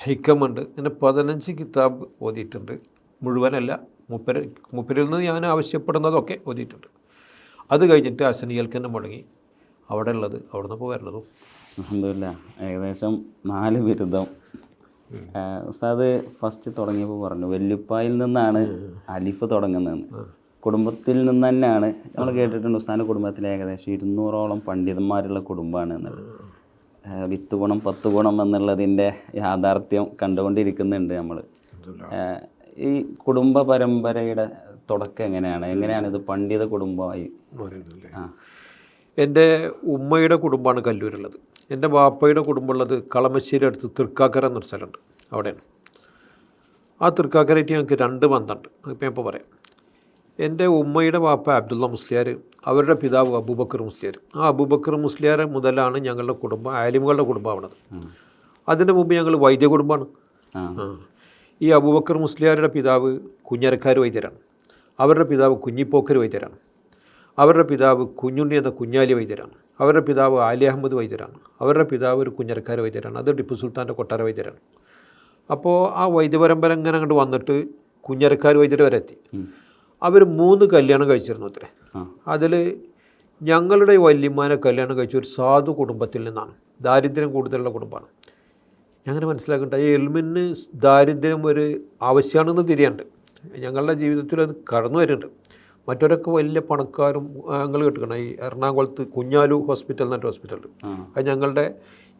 ഹിക്കമുണ്ട്. ഇങ്ങനെ 15 കിതാബ് ഓതിയിട്ടുണ്ട്. മുഴുവനല്ല, മുപ്പരിൽ നിന്ന് ഞാൻ ആവശ്യപ്പെടുന്നതൊക്കെ ഓതിയിട്ടുണ്ട്. അത് കഴിഞ്ഞിട്ട് അസനിയൽക്ക് തന്നെ മുടങ്ങി. അവിടെ ഉള്ളത് അവിടെ നിന്ന് ഇപ്പോൾ വരണതും. അൽഹംദുലില്ലാ ഏകദേശം 4 ബിരുദം. ഉസ്താദ് ഫസ്റ്റ് തുടങ്ങിയപ്പോൾ പറഞ്ഞു വല്യുപ്പായിൽ നിന്നാണ് അലിഫ് തുടങ്ങുന്നതെന്ന്. കുടുംബത്തിൽ നിന്ന് തന്നെയാണ് നമ്മൾ കേട്ടിട്ടുണ്ട്. ഉസ്താദിൻ്റെ കുടുംബത്തിൽ ഏകദേശം 200ഓളം പണ്ഡിതന്മാരുള്ള കുടുംബമാണ് എന്നുള്ളത്. വിത്ത് ഗുണം 10 ഗുണം എന്നുള്ളതിൻ്റെ യാഥാർത്ഥ്യം കണ്ടുകൊണ്ടിരിക്കുന്നുണ്ട് നമ്മൾ. ഈ കുടുംബ പരമ്പരയുടെ തുടക്കം എങ്ങനെയാണ് ഇത് പണ്ഡിത കുടുംബമായി? എൻ്റെ ഉമ്മയുടെ കുടുംബമാണ് കല്ലൂരുള്ളത്. എൻ്റെ ബാപ്പയുടെ കുടുംബമുള്ളത് കളമശ്ശേരി അടുത്ത് തൃക്കാക്കര എന്നൊരു സ്ഥലമുണ്ട്, അവിടെയാണ്. ആ തൃക്കാക്കരയായിട്ട് ഞങ്ങൾക്ക് 2 ബന്ധമുണ്ട്. ഇപ്പം ഞാൻ ഇപ്പോൾ പറയാം. എൻ്റെ ഉമ്മയുടെ ബാപ്പ അബ്ദുള്ള മുസ്ലിയാർ, അവരുടെ പിതാവ് അബൂബക്കർ മുസ്ലിയാർ. ആ അബൂബക്കർ മുസ്ലിയാർ മുതലാണ് ഞങ്ങളുടെ കുടുംബം ആലിമുകളുടെ കുടുംബമാണത്. അതിൻ്റെ മുമ്പ് ഞങ്ങൾ വൈദ്യ കുടുംബമാണ്. ഈ അബൂബക്കർ മുസ്ലിയാരുടെ പിതാവ് കുഞ്ഞരക്കാർ വൈദ്യരാണ്, അവരുടെ പിതാവ് കുഞ്ഞിപ്പോക്കർ വൈദ്യരാണ്, അവരുടെ പിതാവ് കുഞ്ഞുണ്ണി എന്ന കുഞ്ഞാലി വൈദ്യരാണ്, അവരുടെ പിതാവ് ആലി അഹമ്മദ് വൈദ്യരാണ്, അവരുടെ പിതാവ് ഒരു കുഞ്ഞരക്കാർ വൈദ്യരാണ്, അത് ടിപ്പു സുൽത്താൻ്റെ കൊട്ടാര വൈദ്യരാണ്. അപ്പോൾ ആ വൈദ്യപരമ്പര ഇങ്ങനെ അങ്ങോട്ട് വന്നിട്ട് കുഞ്ഞരക്കാർ വൈദ്യർ വരെ എത്തി. അവർ 3 കല്യാണം കഴിച്ചിരുന്നു അത്രേ. അതിൽ ഞങ്ങളുടെ വല്യമ്മാനെ കല്യാണം കഴിച്ച ഒരു സാധു കുടുംബത്തിൽ നിന്നാണ്. ദാരിദ്ര്യം കൂടുതലുള്ള കുടുംബമാണ്. ഞങ്ങനെ മനസ്സിലാക്കേണ്ട ഈ എൽമിന് ദാരിദ്ര്യം ഒരു ആവശ്യമാണെന്ന് തിരിയുണ്ട്. ഞങ്ങളുടെ ജീവിതത്തിൽ അത് കടന്നു വരുന്നുണ്ട്. മറ്റവരൊക്കെ വലിയ പണക്കാരും ഞങ്ങൾ കേട്ടിക്കണം. ഈ എറണാകുളത്ത് കുഞ്ഞാലു ഹോസ്പിറ്റൽ എന്നൊരു ഹോസ്പിറ്റലുണ്ട്. അത് ഞങ്ങളുടെ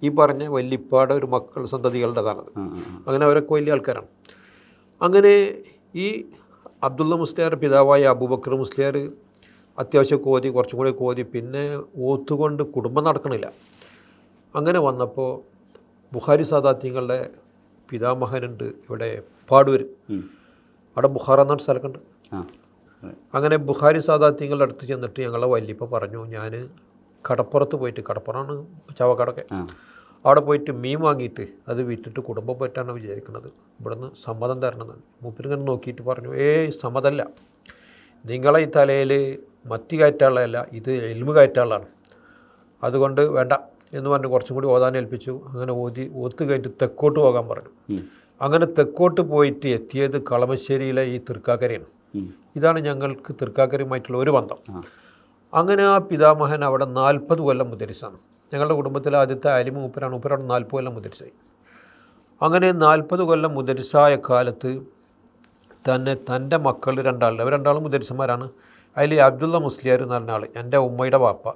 ഈ പറഞ്ഞ വല്യപ്പാടെ ഒരു മക്കൾ സന്തതികളുടേതാണത്. അങ്ങനെ അവരൊക്കെ വലിയ ആൾക്കാരാണ്. അങ്ങനെ ഈ അബ്ദുള്ള മുസ്ലിയാർ പിതാവായ അബൂബക്കർ മുസ്ലിയാർ അത്യാവശ്യം കോതി, കുറച്ചും കൂടി കോതി, പിന്നെ ഓത്തുകൊണ്ട് കുടുംബം നടക്കണില്ല. അങ്ങനെ വന്നപ്പോൾ ബുഖാരി സാദാത്യങ്ങളുടെ പിതാമഹനുണ്ട് ഇവിടെ പാടൂർ, അവിടെ ബുഖാറ എന്നൊരു സ്ഥലമുണ്ട്. അങ്ങനെ ബുഖാരി സാദാത്യങ്ങളുടെ അടുത്ത് ചെന്നിട്ട് ഞങ്ങളെ വല്യപ്പ പറഞ്ഞു, ഞാൻ കടപ്പുറത്ത് പോയിട്ട്, കടപ്പുറമാണ് ചാവക്കാടൊക്കെ, അവിടെ പോയിട്ട് മീൻ വാങ്ങിയിട്ട് അത് വിറ്റിട്ട് കുടുംബം പറ്റാനാണ് വിചാരിക്കുന്നത്, ഇവിടുന്ന് സമ്മതം തരണമെന്ന്. മൂപ്പരിങ്ങനെ നോക്കിയിട്ട് പറഞ്ഞു, സമ്മതമല്ല, നിങ്ങളെ ഈ തലയിൽ മത്തി കയറ്റാനുള്ളതല്ല, ഇത് എൽമ് കയറ്റാനുള്ളതാണ്, അതുകൊണ്ട് വേണ്ട എന്ന് പറഞ്ഞ് കുറച്ചും കൂടി ഓതാൻ ഏൽപ്പിച്ചു. അങ്ങനെ ഒത്തു കഴിഞ്ഞിട്ട് തെക്കോട്ട് പോകാൻ പറഞ്ഞു. അങ്ങനെ തെക്കോട്ട് പോയിട്ട് എത്തിയത് കളമശ്ശേരിയിലെ ഈ തൃക്കാക്കരയാണ്. ഇതാണ് ഞങ്ങൾക്ക് തൃക്കാക്കരയുമായിട്ടുള്ള ഒരു ബന്ധം. അങ്ങനെ ആ പിതാമഹൻ അവിടെ 40 കൊല്ലം മുദരിസാണ്. ഞങ്ങളുടെ കുടുംബത്തിലെ ആദ്യത്തെ ആലിമ മൂപ്പരാണ്. മൂപ്പരവിടെ 40 കൊല്ലം മുദരിസായി. അങ്ങനെ 40 കൊല്ലം മുദരിസായ കാലത്ത് തന്നെ തൻ്റെ മക്കൾ 2 ആളുണ്ട്. അവർ 2 ആളും മുദരിസന്മാരാണ്. അതിൽ അബ്ദുള്ള മുസ്ലിയാർ എന്ന് പറഞ്ഞ ആൾ എൻ്റെ ഉമ്മയുടെ വാപ്പ.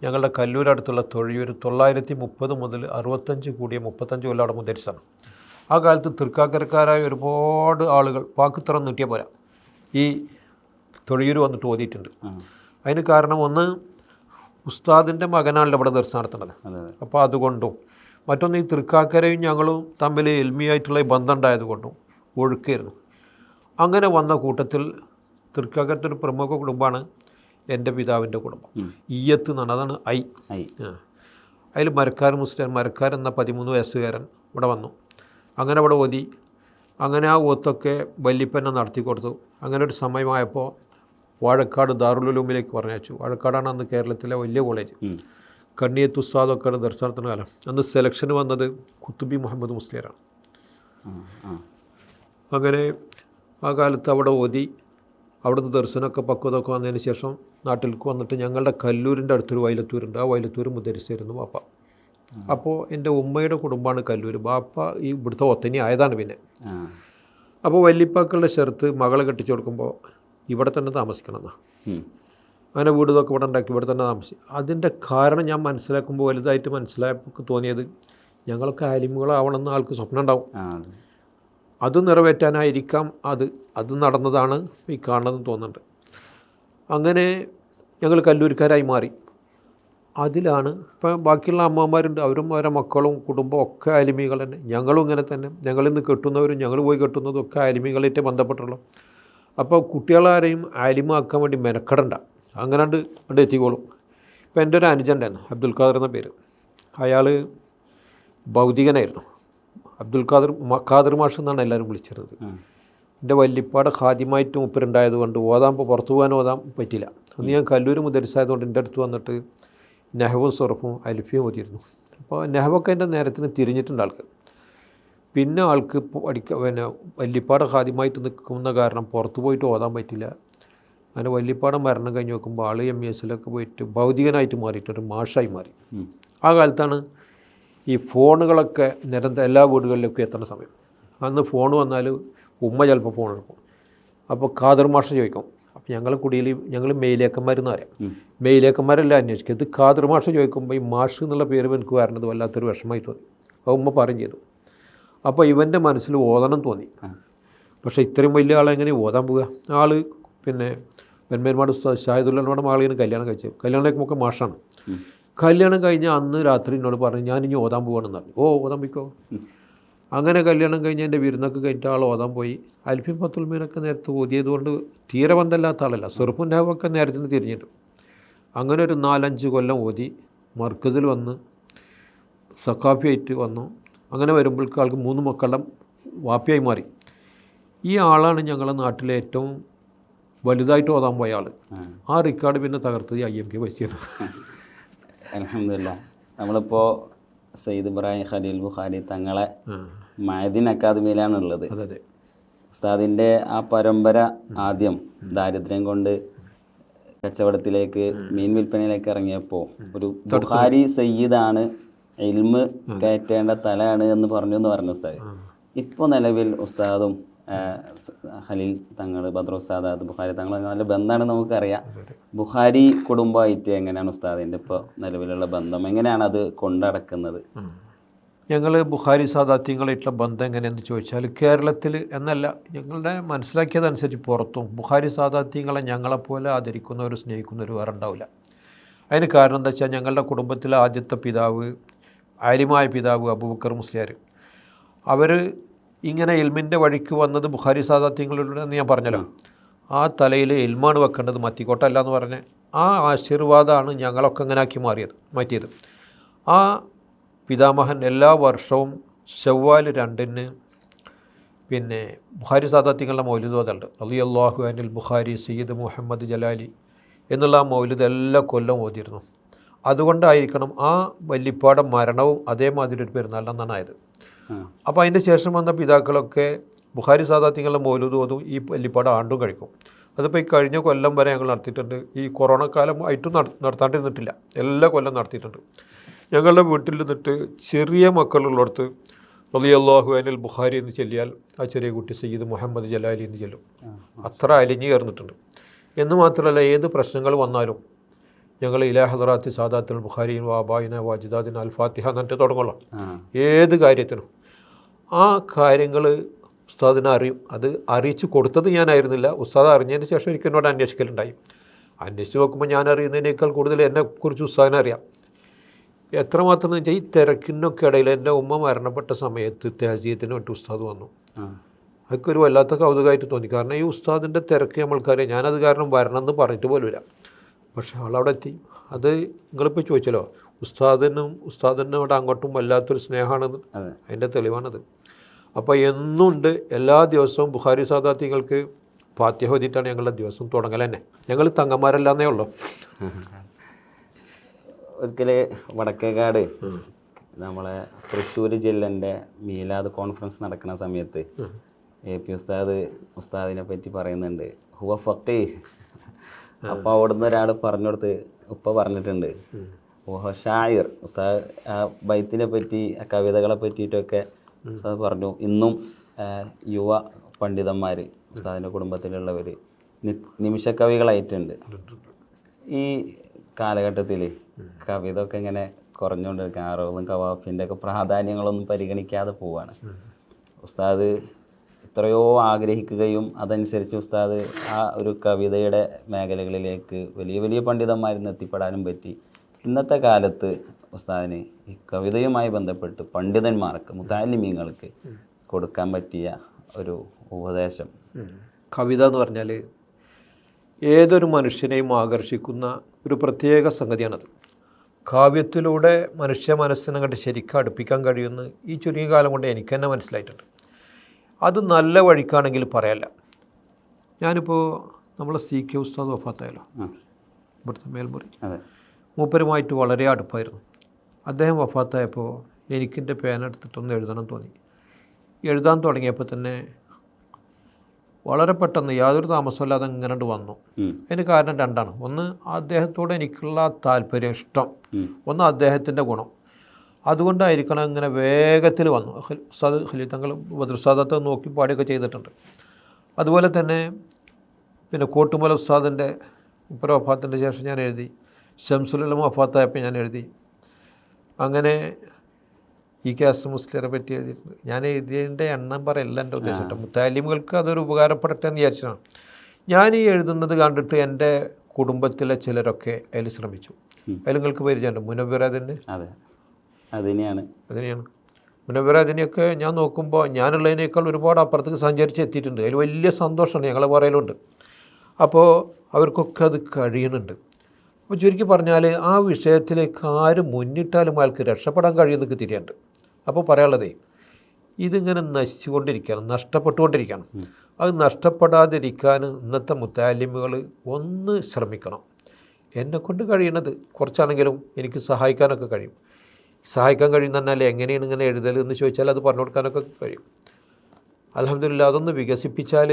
ഞങ്ങളുടെ കല്ലൂരടുത്തുള്ള തൊഴിയൂർ 930 മുതൽ 65 കൂടിയ 35 കൊല്ലം അവിടെ മുദരിസാണ്. ആ കാലത്ത് തൃക്കാക്കരക്കാരായ ഒരുപാട് ആളുകൾ പാക്കിത്തറ നീട്ടിയ പോരാ ഈ തൊഴിയൂർ വന്നിട്ട് ഓതിയിട്ടുണ്ട്. അതിന് കാരണം ഒന്ന്, ഉസ്താദിൻ്റെ മകനാണല്ലോ ഇവിടെ ദർസ് നടത്തുന്നത്. അപ്പോൾ അതുകൊണ്ടും മറ്റൊന്ന് ഈ തൃക്കാക്കരയും ഞങ്ങളും തമ്മിൽ എൽമിയായിട്ടുള്ള ബന്ധം ഉണ്ടായതുകൊണ്ടും ഒഴുക്കായിരുന്നു. അങ്ങനെ വന്ന കൂട്ടത്തിൽ തൃക്കാക്കരത്തെ ഒരു പ്രമുഖ കുടുംബമാണ് എൻ്റെ പിതാവിൻ്റെ കുടുംബം. ഈയത്ത് എന്നാണ്, അതാണ് അതിൽ മരക്കാർ മുസ്ലിം, മരക്കാർ എന്ന 13 വയസ്സുകാരൻ ഇവിടെ വന്നു. അങ്ങനെ ഇവിടെ ഓതി. അങ്ങനെ ആ ഓത്തൊക്കെ വല്യപ്പനെ നടത്തി കൊടുത്തു. അങ്ങനെ ഒരു സമയമായപ്പോൾ വാഴക്കാട് ദാറുൽ ഉലൂമിലേക്ക് പറഞ്ഞയച്ചു. വാഴക്കാടാണ് അന്ന് കേരളത്തിലെ വലിയ കോളേജ്. കണ്ണിയത്ത് ഉസ്താദൊക്കെയാണ് ദർശനത്തിന് കാലം. അന്ന് സെലക്ഷൻ വന്നത് കുത്തുബി മുഹമ്മദ് മുസ്ലിയാരാണ്. അങ്ങനെ ആ കാലത്ത് അവിടെ ഓതി. അവിടുന്ന് ദർശനമൊക്കെ പക്വതൊക്കെ വന്നതിന് ശേഷം നാട്ടിലേക്ക് വന്നിട്ട് ഞങ്ങളുടെ കല്ലൂരിൻ്റെ അടുത്തൊരു വൈലത്തൂരുണ്ട്. ആ വൈലത്തൂർ മുദരിസായിരുന്നു ബാപ്പ. അപ്പോൾ എൻ്റെ ഉമ്മയുടെ കുടുംബമാണ് കല്ലൂർ. ബാപ്പ ഈ ഇവിടുത്തെ ഒത്തനി ആയതാണ്. പിന്നെ അപ്പോൾ വല്യപ്പാക്കളുടെ ഷെർത്ത് മകളെ കെട്ടിച്ചു കൊടുക്കുമ്പോൾ ഇവിടെ തന്നെ താമസിക്കണമെന്നാണ്. അങ്ങനെ വീട് ഇതൊക്കെ ഇവിടെ ഉണ്ടാക്കി ഇവിടെ തന്നെ താമസിക്കും. അതിൻ്റെ കാരണം ഞാൻ മനസ്സിലാക്കുമ്പോൾ വലുതായിട്ട് മനസ്സിലായപ്പോൾ തോന്നിയത്, ഞങ്ങളൊക്കെ ആലിമുകളാവണമെന്ന് ആൾക്ക് സ്വപ്നം ഉണ്ടാവും. അത് നിറവേറ്റാനായിരിക്കാം അത് നടന്നതാണ് ഈ കാണുന്നതെന്ന് തോന്നുന്നുണ്ട്. അങ്ങനെ ഞങ്ങൾ കല്ലൂർക്കാരായി മാറി. അതിലാണ് ഇപ്പം ബാക്കിയുള്ള അമ്മമാരുണ്ട്, അവരും അവരുടെ മക്കളും കുടുംബവും ഒക്കെ ആലിമീകൾ തന്നെ. ഞങ്ങളും ഇങ്ങനെ തന്നെ, ഞങ്ങളിന്ന് കെട്ടുന്നവരും ഞങ്ങൾ പോയി കെട്ടുന്നതും ഒക്കെ ആലിമീകളായിട്ട് ബന്ധപ്പെട്ടുള്ളൂ. അപ്പോൾ കുട്ടികളാരെയും ആലിമാക്കാൻ വേണ്ടി മെനക്കെടണ്ട, അങ്ങനെ കണ്ട് എത്തിക്കോളും. ഇപ്പം എൻ്റെ ഒരു അനുജൻ്റെയാണ്, അബ്ദുൽ ഖാദർ എന്ന പേര്. അയാൾ ഭൗതികനായിരുന്നു. അബ്ദുൽ ഖാദർ മാഷ് എന്നാണ് എല്ലാവരും വിളിച്ചിരുന്നത്. എൻ്റെ വല്യപ്പാട് ഖാദിമായിട്ട് മുപ്പരുണ്ടായത് കൊണ്ട് പുറത്തു പോകാൻ ഓതാൻ പറ്റില്ല. അന്ന് ഞാൻ കല്ലൂർ മുദരിസായതുകൊണ്ട് എൻ്റെ അടുത്ത് വന്നിട്ട് നെഹവും സുറഫും അലിഫിയും ഓതിയിരുന്നു. അപ്പോൾ നെഹവൊക്കെ എൻ്റെ നേരത്തിന് തിരിഞ്ഞിട്ടുണ്ട് ആൾക്ക്. പിന്നെ ആൾക്ക് വല്യപ്പാട് ഖാദിമായിട്ട് നിൽക്കുന്ന കാരണം പുറത്തു പോയിട്ട് ഓതാൻ പറ്റില്ല. അങ്ങനെ വല്യപ്പാട് മരണം കഴിഞ്ഞ് നോക്കുമ്പോൾ ആൾ MES പോയിട്ട് ഭൗതികനായിട്ട് മാറിയിട്ടൊരു മാഷായി മാറി. ആ കാലത്താണ് ഈ ഫോണുകളൊക്കെ നിരന്തരം എല്ലാ വീടുകളിലേക്കും എത്തുന്ന സമയം. അന്ന് ഫോൺ വന്നാൽ ഉമ്മ ചിലപ്പോൾ ഫോൺ എടുക്കും. അപ്പോൾ ഖാദർ മാഷ് ചോദിക്കും. അപ്പോൾ ഞങ്ങൾ മെയിലേക്കന്മാരെന്ന് പറയാം. മെയിലേക്കന്മാരെല്ലാം അന്വേഷിക്കും. ഇത് ഖാദർ മാഷ് ചോദിക്കുമ്പോൾ ഈ മാഷ് എന്നുള്ള പേര് എനിക്ക് വരണത് വല്ലാത്തൊരു വിഷമമായി തോന്നി. അപ്പോൾ ഉമ്മ പറയും ചെയ്തു. അപ്പോൾ ഇവൻ്റെ മനസ്സിൽ ഓതണം തോന്നി. പക്ഷേ ഇത്രയും വലിയ ആളെങ്ങനെ ഓതാൻ പോവുക? ആൾ പിന്നെ വെന്മേന്മാട് ഷാഹിദുള്ളയുടെ മകളിന് കല്യാണം കഴിച്ചു. കല്യാണം കഴിക്കുമ്പോൾ മാഷാണ്. കല്യാണം കഴിഞ്ഞ അന്ന് രാത്രി എന്നോട് പറഞ്ഞു ഞാനിനി ഓതാൻ പോവാണെന്ന് പറഞ്ഞു. ഓതാൻ പോയിക്കോ. അങ്ങനെ കല്യാണം കഴിഞ്ഞ് എൻ്റെ വിരുന്നൊക്കെ കഴിഞ്ഞിട്ട് ആൾ ഓതാൻ പോയി. അൽഫിൻ പത്തുൽമീനൊക്കെ നേരത്തെ ഓതിയത് കൊണ്ട് തീരെ ബന്ധമില്ലാത്ത ആളല്ല. സെറുഫും നാവൊക്കെ നേരത്തിന് തിരിഞ്ഞിട്ട് അങ്ങനെ ഒരു 4-5 കൊല്ലം ഓതി മർക്കസിൽ വന്ന് സഖാഫിയായിട്ട് വന്നു. അങ്ങനെ വരുമ്പോഴേക്ക് ആൾക്ക് 3 മക്കളുടെ വാപ്പിയായി മാറി. ഈ ആളാണ് ഞങ്ങളുടെ നാട്ടിലെ ഏറ്റവും വലുതായിട്ട് ഓതാൻ പോയ ആൾ. ആ റിക്കാർഡ് പിന്നെ തകർത്തത് IMK പൈസയാണ്. അൽഹംദുലില്ലാഹ്. നമ്മളിപ്പോൾ സയ്യിദ് ഇബ്രാഹിം ഖലീൽ ബുഖാരി തങ്ങളെ മഅദിൻ അക്കാദമിയിലാണുള്ളത്. അതെ. ഉസ്താദിൻ്റെ ആ പരമ്പര ആദ്യം ദാരിദ്ര്യം കൊണ്ട് കച്ചവടത്തിലേക്ക് മീൻ വിൽപ്പനയിലേക്ക് ഇറങ്ങിയപ്പോൾ ഒരു ബുഖാരി സയ്യിദാണ് ഇൽമ് കയറ്റേണ്ട തലയാണ് എന്ന് പറഞ്ഞു ഉസ്താദ്. ഇപ്പോൾ നിലവിൽ ഉസ്താദും ഖലീൽ തങ്ങൾ, ബദർ ഉസ്താദ്, ബുഖാരി തങ്ങൾ നല്ല ബന്ധമാണ് നമുക്കറിയാം. ബുഖാരി കുടുംബമായിട്ട് എങ്ങനെയാണ് ഉസ്താദിൻ്റെ ഇപ്പോൾ നിലവിലുള്ള ബന്ധം, എങ്ങനെയാണ് അത് കൊണ്ടടക്കുന്നത്? ഞങ്ങൾ ബുഖാരി സാദാത്യങ്ങളായിട്ടുള്ള ബന്ധം എങ്ങനെയെന്ന് ചോദിച്ചാൽ കേരളത്തിൽ എന്നല്ല, ഞങ്ങളുടെ മനസ്സിലാക്കിയതനുസരിച്ച് പുറത്തും ബുഖാരി സാദാത്യങ്ങളെ ഞങ്ങളെപ്പോലെ ആദരിക്കുന്നവർ സ്നേഹിക്കുന്നവർ വേറെ ഉണ്ടാവില്ല. അതിന് കാരണം എന്താ വെച്ചാൽ ഞങ്ങളുടെ കുടുംബത്തിലെ ആദ്യത്തെ പിതാവ്, ആലിമായ പിതാവ് അബൂബക്കർ മുസ്ലിയാർ, അവർ ഇങ്ങനെ ഇൽമിൻ്റെ വഴിക്ക് വന്നത് ബുഖാരി സാദാത്യങ്ങളിലൂടെ എന്ന് ഞാൻ പറഞ്ഞല്ലോ. ആ തലയിൽ ഇൽമാണ് വെക്കേണ്ടത്, മത്തിക്കോട്ടല്ല എന്ന് പറഞ്ഞ് ആ ആശീർവാദമാണ് ഞങ്ങളൊക്കെ ഇങ്ങനെ ആക്കി മാറ്റിയത്. ആ പിതാമഹൻ എല്ലാ വർഷവും ശവ്വാൽ 2-ന് പിന്നെ ബുഖാരി സാദാത്യങ്ങളുടെ മൗലിദ് ഓതുണ്ട്. റളിയല്ലാഹു അനിൽ ബുഖാരി സയ്യിദ് മുഹമ്മദ് ജലാലി എന്നുള്ള ആ മൗലിദ് എല്ലാ കൊല്ലം ഓതിയിരുന്നു. അതുകൊണ്ടായിരിക്കണം ആ വല്യപ്പാടെ മരണവും അതേമാതിരി ഒരു പെരുന്നാളിനാണ് ആയത്. അപ്പോൾ അതിൻ്റെ ശേഷം വന്ന പിതാക്കളൊക്കെ ബുഖാരി സാദാത്യങ്ങളുടെ മൗലിദ് ഓതും, ഈ വല്യപ്പാട് ആണ്ടും കഴിക്കും. അതിപ്പോൾ ഈ കഴിഞ്ഞ കൊല്ലം വരെ ഞങ്ങൾ നടത്തിയിട്ടുണ്ട്. ഈ കൊറോണ കാലം ആയിട്ടും നടത്താണ്ടിരുന്നിട്ടില്ല, എല്ലാ കൊല്ലം നടത്തിയിട്ടുണ്ട്. ഞങ്ങളുടെ വീട്ടിൽ നിന്നിട്ട് ചെറിയ മക്കളുള്ളിടത്ത് റളിയല്ലാഹു അനിൽ ബുഖാരി എന്ന് ചൊല്ലിയാൽ ആ ചെറിയ കുട്ടി സയ്യിദ് മുഹമ്മദ് ജലാലി എന്ന് ചൊല്ലും. അത്ര അലിഞ്ഞു കയറുന്നിട്ടുണ്ട്. എന്ന് മാത്രമല്ല, ഏത് പ്രശ്നങ്ങൾ വന്നാലും ഞങ്ങൾ ഇലാ ഹദറാത്തി സാദാത്തുൽ ബുഖാരിൻ വാബായിന വാജിദാദിൻ അൽ ഫാത്തിഹ എന്നിട്ട് തുടങ്ങുള്ളൂ. ഏത് കാര്യത്തിനും ആ കാര്യങ്ങൾ ഉസ്താദിനെ അറിയും. അത് അറിയിച്ച് കൊടുത്തത് ഞാനായിരുന്നില്ല. ഉസ്താദ് അറിഞ്ഞതിന് ശേഷം എനിക്ക് എന്നോട് അന്വേഷിക്കലുണ്ടായി. അന്വേഷിച്ച് നോക്കുമ്പോൾ ഞാൻ അറിയുന്നതിനേക്കാൾ കൂടുതൽ എന്നെക്കുറിച്ച് ഉസ്താദിനെ അറിയാം. എത്രമാത്രം എന്ന് വെച്ചാൽ ഈ തിരക്കിനൊക്കെ ഇടയിൽ എൻ്റെ ഉമ്മ മരണപ്പെട്ട സമയത്ത് തഹസീയത്തിന് വേണ്ടി ഉസ്താദ് വന്നു. അതൊക്കെ ഒരു വല്ലാത്ത കൗതുകമായിട്ട് തോന്നി. കാരണം ഈ ഉസ്താദിൻ്റെ തിരക്ക് നമ്മൾക്കറിയാം. ഞാനത് കാരണം വരണമെന്ന് പറഞ്ഞിട്ട് പോലുമില്ല. പക്ഷേ ആളവിടെ എത്തി. അത് നിങ്ങളിപ്പോൾ ചോദിച്ചല്ലോ, ഉസ്താദിനോട് അങ്ങോട്ടും വല്ലാത്തൊരു സ്നേഹമാണെന്ന്, അതിൻ്റെ തെളിവാണത്. അപ്പോൾ എന്നുണ്ട്, എല്ലാ ദിവസവും ബുഖാരി സാദാത്യങ്ങൾക്ക് ഫാത്തിഹ ഓതിയിട്ടാണ് ഞങ്ങളുടെ ദിവസം തുടങ്ങൽ തന്നെ. ഞങ്ങൾ തങ്ങന്മാരല്ലാന്നേ ഉള്ളൂ. ഒരിക്കൽ വടക്കേക്കാട് നമ്മളെ തൃശ്ശൂർ ജില്ലൻ്റെ മീലാദ് കോൺഫറൻസ് നടക്കുന്ന സമയത്ത് AP ഉസ്താദിനെ പറ്റി പറയുന്നുണ്ട്, ഹുവ ഫഖീഹ്. അപ്പോൾ അവിടുന്ന് ഒരാൾ പറഞ്ഞു കൊടുത്ത് ഉപ്പ പറഞ്ഞിട്ടുണ്ട് ഓഹോ ഷായിർ. ഉസ്താദ് ആ ബൈത്തിനെ പറ്റി, ആ കവിതകളെ പറ്റിയിട്ടൊക്കെ ഉസ്താദ് പറഞ്ഞു. ഇന്നും യുവ പണ്ഡിതന്മാർ ഉസ്താദിൻ്റെ കുടുംബത്തിലുള്ളവർ നിമിഷക്കവികളായിട്ടുണ്ട്. ഈ കാലഘട്ടത്തിൽ കവിത ഒക്കെ ഇങ്ങനെ കുറഞ്ഞുകൊണ്ടിരിക്കുക, അറബും കവാഫിൻ്റെ ഒക്കെ പ്രാധാന്യങ്ങളൊന്നും പരിഗണിക്കാതെ പോവാണ്. ഉസ്താദ് എത്രയോ ആഗ്രഹിക്കുകയും അതനുസരിച്ച് ഉസ്താദ് ആ ഒരു കവിതയുടെ മേഖലകളിലേക്ക് വലിയ വലിയ പണ്ഡിതന്മാരിൽ നിന്ന് എത്തിപ്പെടാനും പറ്റി. ഇന്നത്തെ കാലത്ത് ഉസ്താദിന് ഈ കവിതയുമായി ബന്ധപ്പെട്ട് പണ്ഡിതന്മാർക്ക് മുതഅല്ലിമീങ്ങൾക്ക് കൊടുക്കാൻ പറ്റിയ ഒരു ഉപദേശം? കവിത എന്ന് പറഞ്ഞാൽ ഏതൊരു മനുഷ്യനെയും ആകർഷിക്കുന്ന ഒരു പ്രത്യേക സംഗതിയാണത്. കാവ്യത്തിലൂടെ മനുഷ്യ മനസ്സിനെ കണ്ട് ശരിക്കും അടുപ്പിക്കാൻ കഴിയുമെന്ന് ഈ ചുരുങ്ങിയ കാലം കൊണ്ട് എനിക്ക് തന്നെ മനസ്സിലായിട്ടുണ്ട്. അത് നല്ല വഴിക്കാണെങ്കിൽ പറയല്ല. ഞാനിപ്പോൾ നമ്മളെ CK ഉസ്താദ് വഫാത്തായല്ലോ, ഇവിടുത്തെ മേൽമുറി, മൂപ്പരുമായിട്ട് വളരെ അടുപ്പായിരുന്നു. അദ്ദേഹം വഫാത്തായപ്പോൾ എനിക്കെൻ്റെ പേന എടുത്തിട്ടൊന്ന് എഴുതണം തോന്നി. എഴുതാൻ തുടങ്ങിയപ്പോൾ തന്നെ വളരെ പെട്ടെന്ന് യാതൊരു താമസമില്ലാതെ ഇങ്ങനെ വന്നു. അതിന് കാരണം രണ്ടാണ്. ഒന്ന്, അദ്ദേഹത്തോട് എനിക്കുള്ള താല്പര്യം, ഇഷ്ടം. ഒന്ന്, അദ്ദേഹത്തിൻ്റെ ഗുണം. അതുകൊണ്ടായിരിക്കണം ഇങ്ങനെ വേഗത്തിൽ വന്നു. ഉസ്താദ് ഖലീൽ തങ്ങൾ ബദ്രുസാദത്തെ നോക്കി പാടിയൊക്കെ ചെയ്തിട്ടുണ്ട്. അതുപോലെ തന്നെ പിന്നെ കോട്ടുമല ഉസ്താദിൻ്റെ വഫാത്തിൻ്റെ ശേഷം ഞാൻ എഴുതി. ശംസുലുലമ വഫാത്തായപ്പോൾ ഞാൻ എഴുതി. അങ്ങനെ EK മുസ്ലിയറെ പറ്റി എഴുതിയിട്ടുണ്ട്. ഞാൻ എഴുതിയതിൻ്റെ എണ്ണം പറയല്ല എൻ്റെ ഉദ്ദേശം. മുത്തഅല്ലിമുകൾക്ക് അതൊരു ഉപകാരപ്പെടട്ടെ എന്ന് വിചാരിച്ചാണ്. ഞാൻ ഈ എഴുതുന്നത് കണ്ടിട്ട് എൻ്റെ കുടുംബത്തിലെ ചിലരൊക്കെ അതിൽ ശ്രമിച്ചു. അതിൽ നിങ്ങൾക്ക് പരിചയമുണ്ട് മുനവ്വറതിന്. അതിനെയാണ് മുനവ്വറതിനെയൊക്കെ ഞാൻ നോക്കുമ്പോൾ ഞാനുള്ളതിനേക്കാൾ ഒരുപാട് അപ്പുറത്തേക്ക് സഞ്ചരിച്ച് എത്തിയിട്ടുണ്ട്. അതിൽ വലിയ സന്തോഷമാണ് ഞങ്ങൾ പറയലുണ്ട്. അപ്പോൾ അവർക്കൊക്കെ അത് കഴിയുന്നുണ്ട്. അപ്പോൾ ചുരുക്കി പറഞ്ഞാൽ ആ വിഷയത്തിലേക്ക് ആരും മുന്നിട്ടാലും അയാൾക്ക് രക്ഷപ്പെടാൻ കഴിയുന്നതൊക്കെ തിരിയുണ്ട്. അപ്പോൾ പറയാനുള്ളതേ, ഇതിങ്ങനെ നശിച്ചുകൊണ്ടിരിക്കുകയാണ്, നഷ്ടപ്പെട്ടുകൊണ്ടിരിക്കുകയാണ്. അത് നഷ്ടപ്പെടാതിരിക്കാൻ ഇന്നത്തെ മുത്തഅല്ലിമുകൾ ഒന്ന് ശ്രമിക്കണം. എന്നെക്കൊണ്ട് കഴിയുന്നത് കുറച്ചാണെങ്കിലും എനിക്ക് സഹായിക്കാനൊക്കെ കഴിയും. സഹായിക്കാൻ കഴിയുന്ന പറഞ്ഞാൽ എങ്ങനെയാണ് ഇങ്ങനെ എഴുതൽ എന്ന് ചോദിച്ചാൽ അത് പറഞ്ഞു കൊടുക്കാനൊക്കെ കഴിയും. അൽഹംദുലില്ലാഹ് അതൊന്ന് വികസിപ്പിച്ചാൽ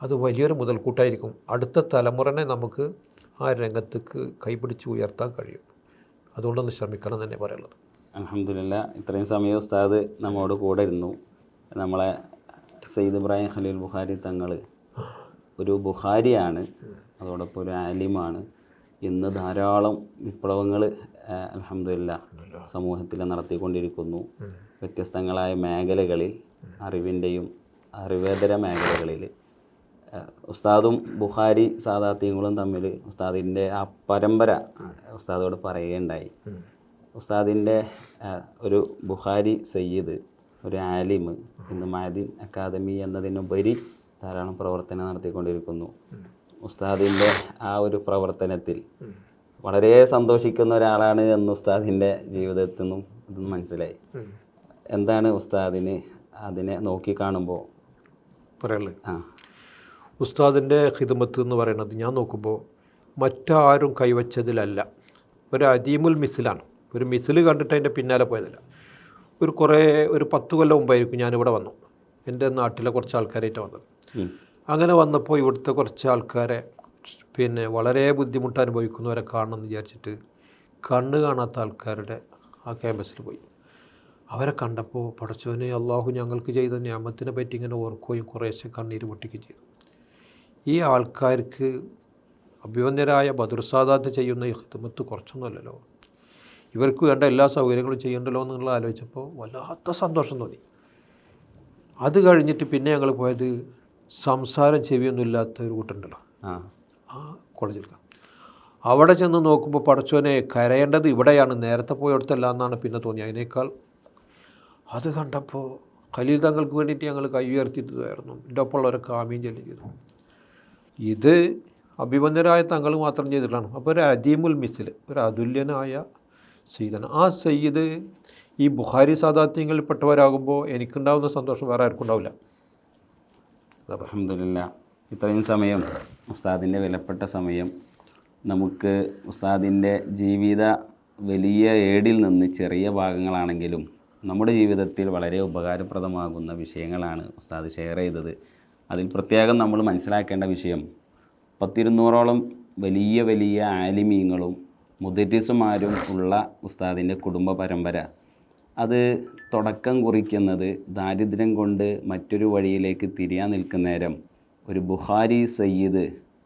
അത് വലിയൊരു മുതൽക്കൂട്ടായിരിക്കും. അടുത്ത തലമുറനെ നമുക്ക് ആ രംഗത്തേക്ക് കൈപിടിച്ച് ഉയർത്താൻ കഴിയും. അതുകൊണ്ടൊന്ന് ശ്രമിക്കണം എന്ന് തന്നെ പറയുള്ളത്. അൽഹംദുലില്ലാഹ് ഇത്രയും സമയം ഉസ്താദ് നമ്മോട് കൂടെ ഇരുന്നു. നമ്മളെ സയ്യിദ് ഇബ്രാഹിം ഖലീൽ ബുഖാരി തങ്ങൾ ഒരു ബുഖാരിയാണ്, അതോടൊപ്പം ഒരു ആലിമാണ്. ഇന്ന് ധാരാളം വിപ്ലവങ്ങൾ അൽഹംദുലില്ലാഹ് സമൂഹത്തിൽ നടത്തിക്കൊണ്ടിരിക്കുന്നു. വ്യത്യസ്തങ്ങളായ മേഖലകളിൽ, അറിവിൻ്റെയും അറിവേതര മേഖലകളിൽ ഉസ്താദും ബുഖാരി സാദാത്യങ്ങളും തമ്മിൽ ഉസ്താദിൻ്റെ ആ പരമ്പര ഉസ്താദോട് പറയുകയുണ്ടായി. ഉസ്താദിൻ്റെ ഒരു ബുഖാരി സയ്യിദ്, ഒരു ആലിം ഇന്ന് മഅദിൻ അക്കാദമി എന്നതിനുപരി ധാരാളം പ്രവർത്തനം നടത്തിക്കൊണ്ടിരിക്കുന്നു. ഉസ്താദിൻ്റെ ആ ഒരു പ്രവർത്തനത്തിൽ വളരെ സന്തോഷിക്കുന്ന ഒരാളാണ് എന്ന് ഉസ്താദിൻ്റെ ജീവിതത്തിൽ നിന്നും ഇതൊന്നും മനസ്സിലായി. എന്താണ് ഉസ്താദിന് അതിനെ നോക്കിക്കാണുമ്പോൾ പറയുള്ളത്? ഉസ്താദിൻ്റെ ഖിദ്മത്ത് എന്ന് പറയുന്നത് ഞാൻ നോക്കുമ്പോൾ മറ്റാരും കൈവച്ചതിലല്ല, ഒരു അദീമുൽ മിസിലാണ്. ഒരു മിസിൽ കണ്ടിട്ട് അതിൻ്റെ പിന്നാലെ പോയതല്ല. ഒരു 10 കൊല്ലം മുമ്പായിരിക്കും ഞാനിവിടെ വന്നു. എൻ്റെ നാട്ടിലെ കുറച്ച് ആൾക്കാരായിട്ട് വന്നത്. അങ്ങനെ വന്നപ്പോൾ ഇവിടുത്തെ കുറച്ച് ആൾക്കാരെ പിന്നെ വളരെ ബുദ്ധിമുട്ട് അനുഭവിക്കുന്നവരെ കാണണമെന്ന് വിചാരിച്ചിട്ട് കണ്ണ് കാണാത്ത ആൾക്കാരുടെ ആ ക്യാമ്പസിൽ പോയി. അവരെ കണ്ടപ്പോൾ പടച്ചോനെ അള്ളാഹു ഞങ്ങൾക്ക് ചെയ്ത നിഅമത്തിനെ പറ്റി ഇങ്ങനെ ഓർക്കുകയും കുറേശ്ശെ കണ്ണീര് പൊട്ടിക്കുകയും ചെയ്തു. ഈ ആൾക്കാർക്ക് അഭിവന്യരായ ബദറുസാദാത്ത് ചെയ്യുന്ന ഈ ഖിദ്മത്ത് കുറച്ചൊന്നുമല്ലല്ലോ, ഇവർക്ക് വേണ്ട എല്ലാ സൗകര്യങ്ങളും ചെയ്യണ്ടല്ലോ എന്നുള്ള ആലോചിച്ചപ്പോൾ വല്ലാത്ത സന്തോഷം തോന്നി. അത് കഴിഞ്ഞിട്ട് പിന്നെ ഞങ്ങൾ പോയത് സംസാരം ചെവിയൊന്നും ഇല്ലാത്ത ഒരു കൂട്ടുണ്ടല്ലോ ആ കോളേജിൽ. അവിടെ ചെന്ന് നോക്കുമ്പോൾ പടച്ചോനെ കരയേണ്ടത് ഇവിടെയാണ്, നേരത്തെ പോയടുത്തല്ല എന്നാണ് പിന്നെ തോന്നി. അതിനേക്കാൾ അത് കണ്ടപ്പോൾ ഖലീൽ തങ്ങൾക്ക് വേണ്ടിയിട്ട് ഞങ്ങൾ കൈ ഉയർത്തിയിട്ടായിരുന്നു. എൻ്റെ ഒപ്പമുള്ളവരൊക്കെ ആമീൻ ചൊല്ലി ചെയ്തു. ഇത് അഭിമന്യരായ തങ്ങൾ മാത്രം ചെയ്തിട്ടാണ്. അപ്പോൾ ഒരു അദീമുൽ മിസിൽ, ഒരു അതുല്യനായ സയ്യിദാണ്. ആ സയ്യിദ് ഈ ബുഖാരി സാദാത്യങ്ങളിൽപ്പെട്ടവരാകുമ്പോൾ എനിക്കുണ്ടാവുന്ന സന്തോഷം വേറെ ആർക്കും ഉണ്ടാവില്ല. അൽഹംദുലില്ലാഹ് ഇത്രയും സമയം ഉസ്താദിൻ്റെ വിലപ്പെട്ട സമയം നമുക്ക് ഉസ്താദിൻ്റെ ജീവിത വലിയ ഏടിൽ നിന്ന് ചെറിയ ഭാഗങ്ങളാണെങ്കിലും നമ്മുടെ ജീവിതത്തിൽ വളരെ ഉപകാരപ്രദമാകുന്ന വിഷയങ്ങളാണ് ഉസ്താദ് ഷെയർ ചെയ്തത്. അതിൽ പ്രത്യേകം നമ്മൾ മനസ്സിലാക്കേണ്ട വിഷയം 100-200ഓളം വലിയ വലിയ ആലിമീങ്ങളും മുദരിസുമാരും ഉള്ള ഉസ്താദിൻ്റെ കുടുംബ പരമ്പര അത് തുടക്കം കുറിക്കുന്നത് ദാരിദ്ര്യം കൊണ്ട് മറ്റൊരു വഴിയിലേക്ക് തിരിയാൻ നിൽക്കുന്നേരം ഒരു ബുഖാരി സയ്യിദ്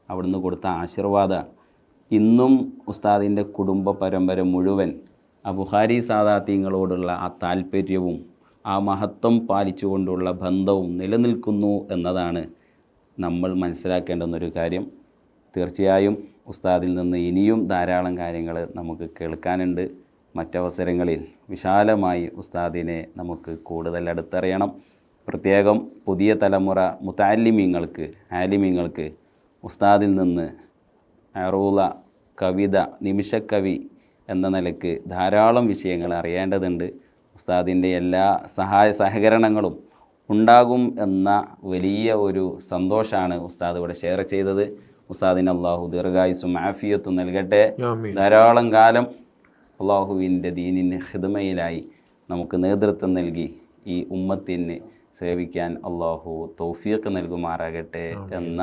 അവിടുന്ന് കൊടുത്ത ആശീർവാദം ഇന്നും ഉസ്താദിൻ്റെ കുടുംബ പരമ്പര മുഴുവൻ ആ ബുഖാരി സാദാത്യങ്ങളോടുള്ള ആ താല്പര്യവും ആ മഹത്വം പാലിച്ചുകൊണ്ടുള്ള ബന്ധവും നിലനിൽക്കുന്നു എന്നതാണ് നമ്മൾ മനസ്സിലാക്കേണ്ടുന്നൊരു കാര്യം. തീർച്ചയായും ഉസ്താദിൽ നിന്ന് ഇനിയും ധാരാളം കാര്യങ്ങൾ നമുക്ക് കേൾക്കാനുണ്ട്. മറ്റവസരങ്ങളിൽ വിശാലമായി ഉസ്താദിനെ നമുക്ക് കൂടുതൽ അടുത്തറിയണം. പ്രത്യേകം പുതിയ തലമുറ മുതഅല്ലിമീങ്ങൾക്ക്, ആലിമീങ്ങൾക്ക് ഉസ്താദിൽ നിന്ന് അറൂല, കവിത, നിമിഷക്കവി എന്ന നിലയ്ക്ക് ധാരാളം വിഷയങ്ങൾ അറിയേണ്ടതുണ്ട്. ഉസ്താദിൻ്റെ എല്ലാ സഹായ സഹകരണങ്ങളും ഉണ്ടാകും എന്ന വലിയ ഒരു സന്തോഷമാണ് ഉസ്താദ് ഇവിടെ ഷെയർ ചെയ്തത്. ഉസ്താദിന് അള്ളാഹു ദീർഘായുസ്സും ആഫിയത്തും നൽകട്ടെ. ധാരാളം കാലം അള്ളാഹുവിൻ്റെ ദീനിന് ഖിദ്മയിലായി നമുക്ക് നേതൃത്വം നൽകി ഈ ഉമ്മത്തിന് സേവിക്കാൻ അള്ളാഹു തൗഫീഖ് നൽകുമാറാകട്ടെ എന്ന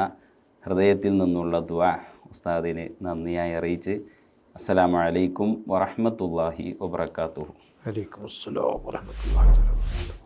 ഹൃദയത്തിൽ നിന്നുള്ള ദുആ ഉസ്താദിന് നന്ദിയായി അറിയിച്ച് അസ്സലാമു അലൈക്കും വറഹ്മത്തുള്ളാഹി വബറകാതുഹു. വലൈക്കും അസ്സലാം വറഹ്മത്തുള്ളാഹി വബറകാതുഹു.